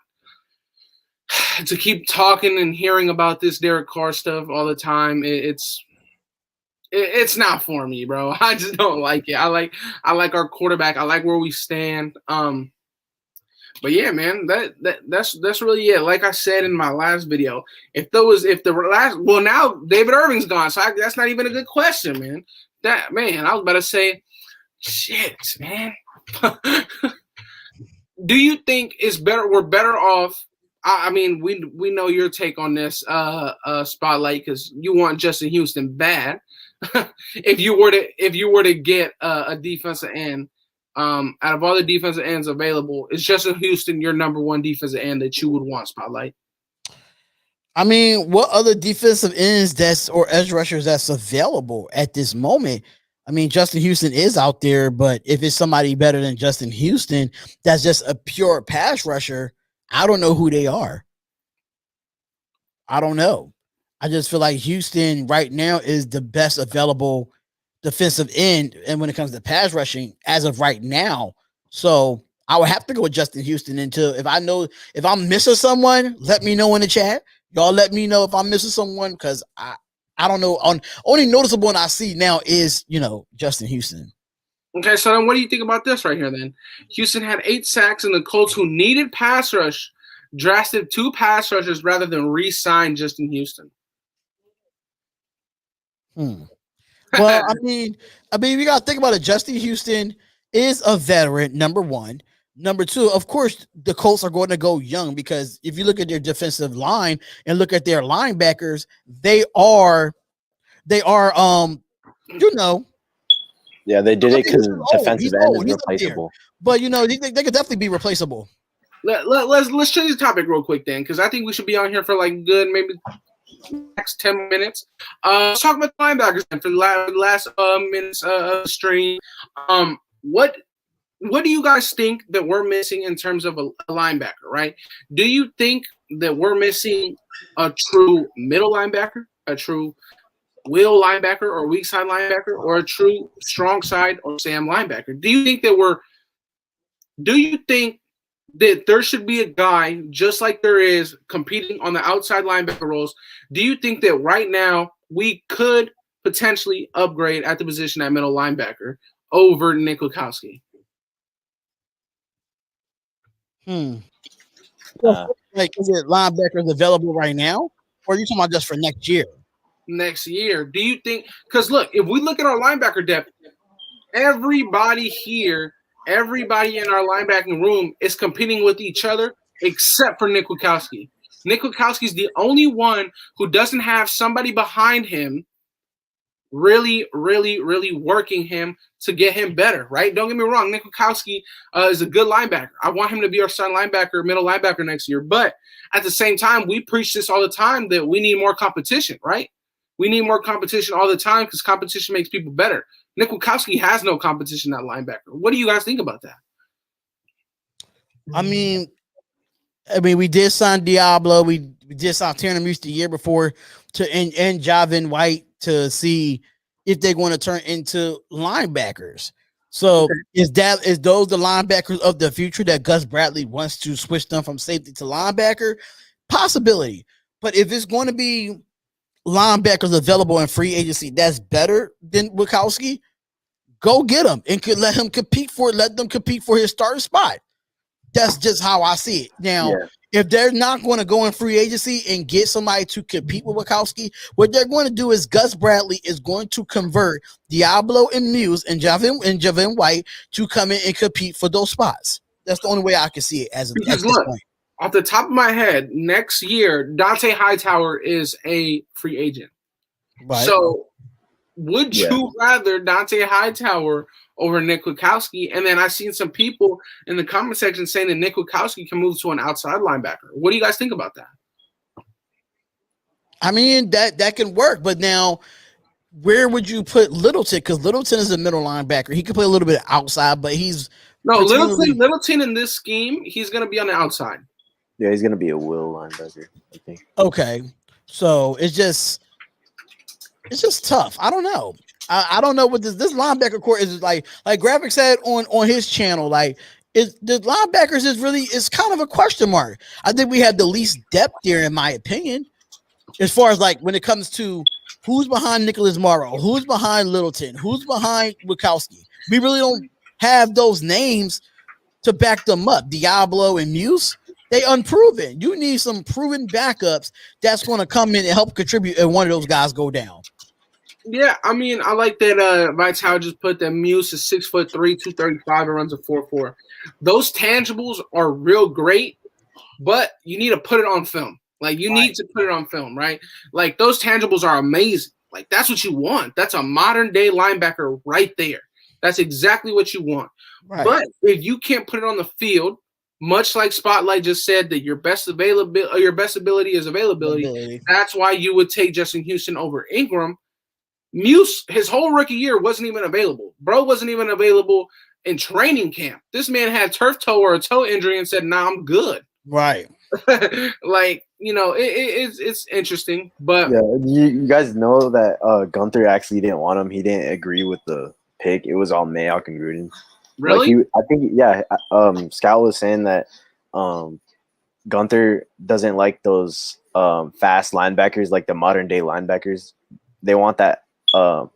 to keep talking and hearing about this Derek Carr stuff all the time. It's not for me, bro. I just don't like it. I like our quarterback. I like where we stand. But yeah, man, that's really it. Like I said in my last video, now David Irving's gone, so that's not even a good question, man. I was about to say, shit, man. Do you think it's better? We're better off. I mean, we know your take on this spotlight because you want Justin Houston bad. if you were to get a defensive end, out of all the defensive ends available, is Justin Houston your number one defensive end that you would want, spotlight? I mean, what other defensive ends or edge rushers that's available at this moment? I mean, Justin Houston is out there, but if it's somebody better than Justin Houston, that's just a pure pass rusher, I don't know who they are. I don't know. I just feel like Houston right now is the best available defensive end, and when it comes to pass rushing, as of right now. So I would have to go with Justin Houston until if I'm missing someone, let me know in the chat. Y'all let me know if I'm missing someone because I don't know. Only noticeable one I see now is, Justin Houston. Okay, so then what do you think about this right here then? Houston had 8 sacks, and the Colts, who needed pass rush, drafted 2 pass rushers rather than re-sign Justin Houston. Well, I mean, we got to think about it. Justin Houston is a veteran, number one. Number two, of course, the Colts are going to go young because if you look at their defensive line and look at their linebackers, they are, Yeah, they did it because defensive end is replaceable. But, they could definitely be replaceable. Let's change the topic real quick then, because I think we should be on here for like good maybe next 10 minutes. Let's talk about linebackers then for the last minutes of the stream. What do you guys think that we're missing in terms of a linebacker, right? Do you think that we're missing a true middle linebacker, a true will linebacker or weak side linebacker, or a true strong side or Sam linebacker? Do you think that there should be a guy just like there is competing on the outside linebacker roles? Do you think that right now we could potentially upgrade at the position at middle linebacker over Nick Wachowski? Like, is it linebackers available right now, or are you talking about just for next year? Next year, do you think? Because look, if we look at our linebacker depth, everybody in our linebacking room is competing with each other except for Nick Wachowski. Nick Wachowski is the only one who doesn't have somebody behind him really working him to get him better, right? Don't get me wrong. Nick Wachowski is a good linebacker. I want him to be our starting linebacker, middle linebacker next year. But at the same time, we preach this all the time that we need more competition, right? We need more competition all the time because competition makes people better. Nick Wachowski has no competition at linebacker. What do you guys think about that? I mean, we did sign Diablo. We did sign Tanner Muse the year before and Javin White to see if they're going to turn into linebackers. So is those the linebackers of the future that Gus Bradley wants to switch them from safety to linebacker? Possibility. But if it's going to be linebackers available in free agency that's better than Wachowski, go get him and could let them compete for his starting spot. That's just how I see it. Now, if they're not going to go in free agency and get somebody to compete with Wachowski, what they're going to do is Gus Bradley is going to convert Diablo and Muse and Javin White to come in and compete for those spots. That's the only way I can see it at this point. Off the top of my head, next year, Dante Hightower is a free agent. Right. So would you rather Dante Hightower over Nick Wachowski? And then I've seen some people in the comment section saying that Nick Wachowski can move to an outside linebacker. What do you guys think about that? I mean, that can work, but now where would you put Littleton? Because Littleton is a middle linebacker. He could play a little bit outside, but Littleton in this scheme, he's going to be on the outside. Yeah, he's going to be a will linebacker, I think. Okay. So it's just tough. I don't know. I don't know what this linebacker core is like Graphk said on his channel. Like, the linebackers is kind of a question mark. I think we have the least depth there, in my opinion, as far as like when it comes to who's behind Nicholas Moreau, who's behind Littleton, who's behind Wachowski. We really don't have those names to back them up. Diablo and Muse, they unproven. You need some proven backups that's going to come in and help contribute and one of those guys go down. Yeah, I mean, I like that Vital just put that Muse is 6'3", 235, and runs a 4.4. Those tangibles are real great, but you need to put it on film. Like, you need to put it on film, right? Like, those tangibles are amazing. Like, that's what you want. That's a modern-day linebacker right there. That's exactly what you want. Right. But if you can't put it on the field, much like Spotlight just said that your best ability is availability. That's why you would take Justin Houston over Ingram. Muse, his whole rookie year, wasn't even available. Bro wasn't even available in training camp. This man had turf toe or a toe injury and said, "Nah, I'm good." Right. Like, you know, it's interesting. But yeah, you guys know that Gunther actually didn't want him. He didn't agree with the pick. It was all Mayock and Gruden. Really? Like Scout was saying that Gunther doesn't like those fast linebackers, like the modern day linebackers. They want that.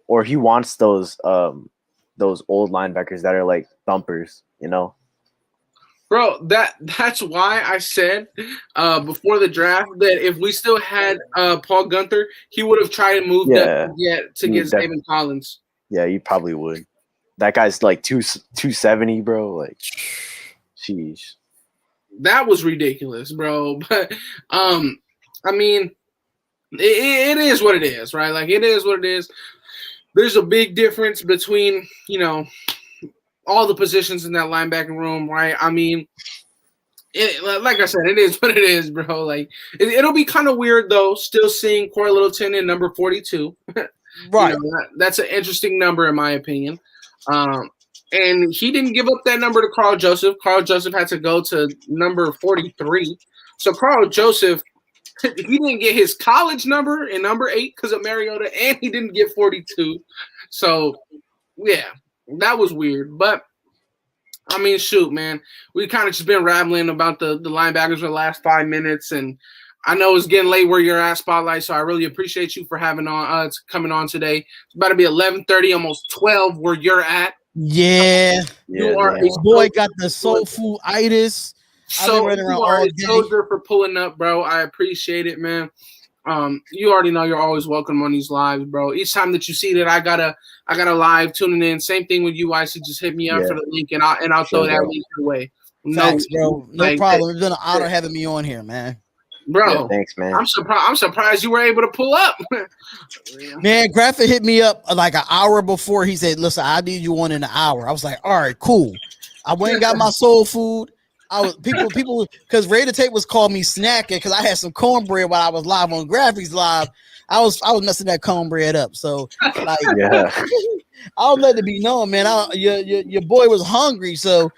Or he wants those old linebackers that are like thumpers, you know. Bro, that's why I said before the draft that if we still had Paul Gunther, he would have tried to move to get Zayvon Collins. Yeah, he probably would. That guy's like 270, bro. Like, sheesh. That was ridiculous, bro. But I mean, it is what it is, right? Like, it is what it is. There's a big difference between, you know, all the positions in that linebacking room, right? I mean, like I said, it is what it is, bro. Like, it'll be kind of weird, though, still seeing Corey Littleton in number 42. Right. You know, that's an interesting number, in my opinion. And he didn't give up that number to Carl Joseph. Carl Joseph had to go to number 43. So Carl Joseph, he didn't get his college number in number 8 because of Mariota, and he didn't get 42. So yeah, that was weird. But I mean, shoot, man, we kind of just been rambling about the linebackers for the last 5 minutes, and I know it's getting late where you're at, Spotlight. So I really appreciate you for having on coming on today. It's about to be 11:30, almost 12 where you're at. Yeah, You are this boy got the soul food itis. So you are a soldier for pulling up, bro. I appreciate it, man. You already know you're always welcome on these lives, bro. Each time that you see that I got a live tuning in. Same thing with you, Icy. Just hit me up for the link, and I'll throw that link your way. Thanks, bro. No problem. It's been an honor having me on here, man. Bro, yeah, thanks, man. I'm surprised you were able to pull up. Man, Graphk hit me up like an hour before. He said, "Listen, I need you on in an hour." I was like, "All right, cool." I went and got my soul food. I was people because Raider Tate was calling me snacking because I had some cornbread while I was live on Graphics Live. I was messing that cornbread up. So like, I'll let it be known, man. Your boy was hungry, so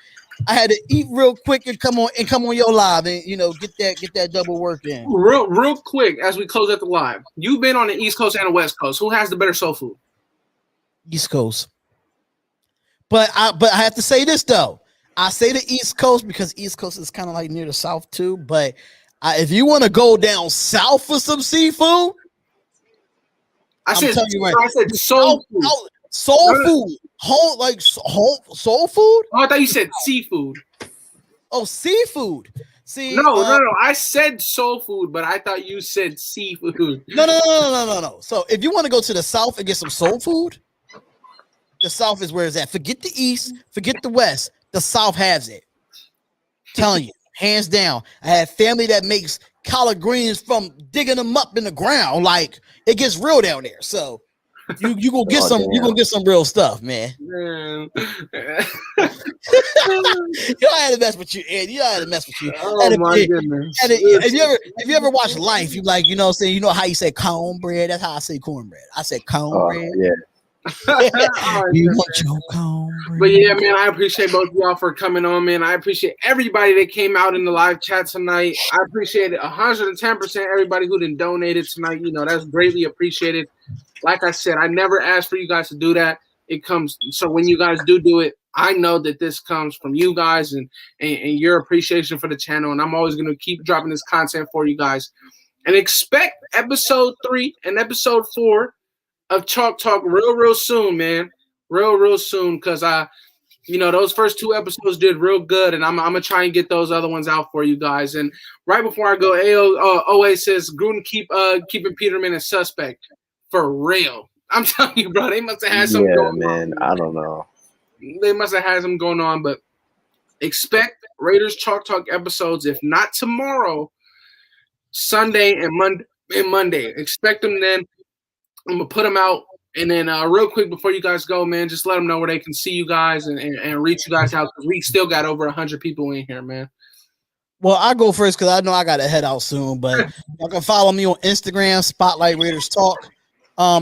I had to eat real quick and come on your live and get that double work in. Real quick as we close out the live. You've been on the East Coast and the West Coast. Who has the better soul food? East Coast. But I have to say this though. I say the East Coast because East Coast is kind of like near the South too. But if you want to go down south for some seafood, I said soul food. Soul food. Soul food? Oh, I thought you said seafood. Oh, seafood. See, no. I said soul food, but I thought you said seafood. No. So if you want to go to the South and get some soul food, the South is where it's at. Forget the East, forget the West. The South has it. Telling you, hands down. I have family that makes collard greens from digging them up in the ground. Like it gets real down there. So you gonna get you gonna get some real stuff, man. Man. I had to mess with you, Ed. I had to mess with you. Oh my goodness. If you ever watch Life, you like, saying, how you say cornbread? That's how I say cornbread. I said cornbread. Yeah. You want your cornbread? But yeah, man, I appreciate both of y'all for coming on, man. I appreciate everybody that came out in the live chat tonight. I appreciate it 110% everybody who done donated tonight. That's greatly appreciated. Like I said, I never asked for you guys to do that. It comes so when you guys do it, I know that this comes from you guys and your appreciation for the channel. And I'm always going to keep dropping this content for you guys. And expect episode 3 and episode 4 of Chalk Talk real soon, man. Real soon, because those first 2 episodes did real good, and I'm gonna try and get those other ones out for you guys. And right before I go, OA says Gruden keeping Peterman a suspect for real. I'm telling you, bro, they must have had something going on. Man, I don't know. They must have had something going on, but expect Raiders Chalk Talk episodes, if not tomorrow, Sunday and Monday. Expect them then. I'm going to put them out. And then real quick before you guys go, man, just let them know where they can see you guys and reach you guys out. Because we still got over 100 people in here, man. Well, I'll go first because I know I got to head out soon. But y'all can follow me on Instagram, Spotlight Raiders Talk.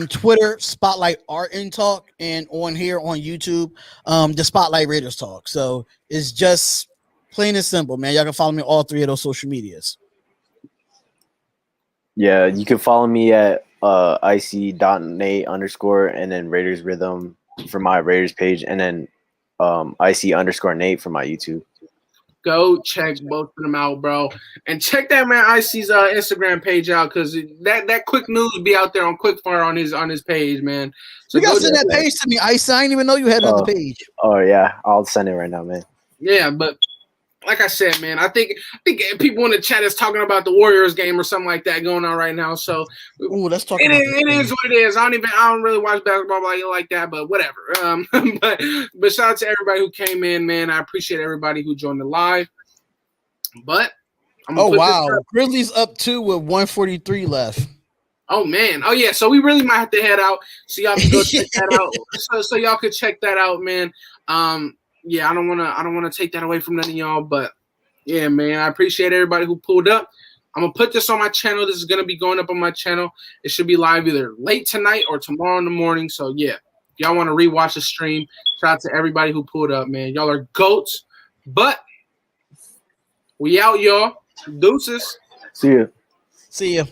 Twitter, Spotlight Art and Talk. And on here on YouTube, the Spotlight Raiders Talk. So it's just plain and simple, man. Y'all can follow me on all 3 of those social medias. Yeah, you can follow me at ic.nate_ and then Raiders Rhythm for my Raiders page, and then ic_Nate for my YouTube. Go check both of them out, bro, and check that man IC's Instagram page out because that quick news be out there on Quickfire on his page, man. So you gotta send that page to me, Ice. I didn't even know you had another page. Oh yeah, I'll send it right now, man. Yeah, but like I said, man, I think people in the chat is talking about the Warriors game or something like that going on right now. So let's talk. It is what it is. I don't really watch basketball like that, but whatever. But shout out to everybody who came in, man. I appreciate everybody who joined the live. But Grizzlies up 2 with 1:43 left. Oh man. Oh yeah. So we really might have to head out. So y'all can go check that out. So y'all could check that out, man. Yeah, I don't wanna take that away from none of y'all, but yeah, man, I appreciate everybody who pulled up. I'm gonna put this on my channel. This is gonna be going up on my channel. It should be live either late tonight or tomorrow in the morning. So yeah, if y'all want to rewatch the stream, shout out to everybody who pulled up, man. Y'all are goats. But we out, y'all. Deuces. See ya. See ya.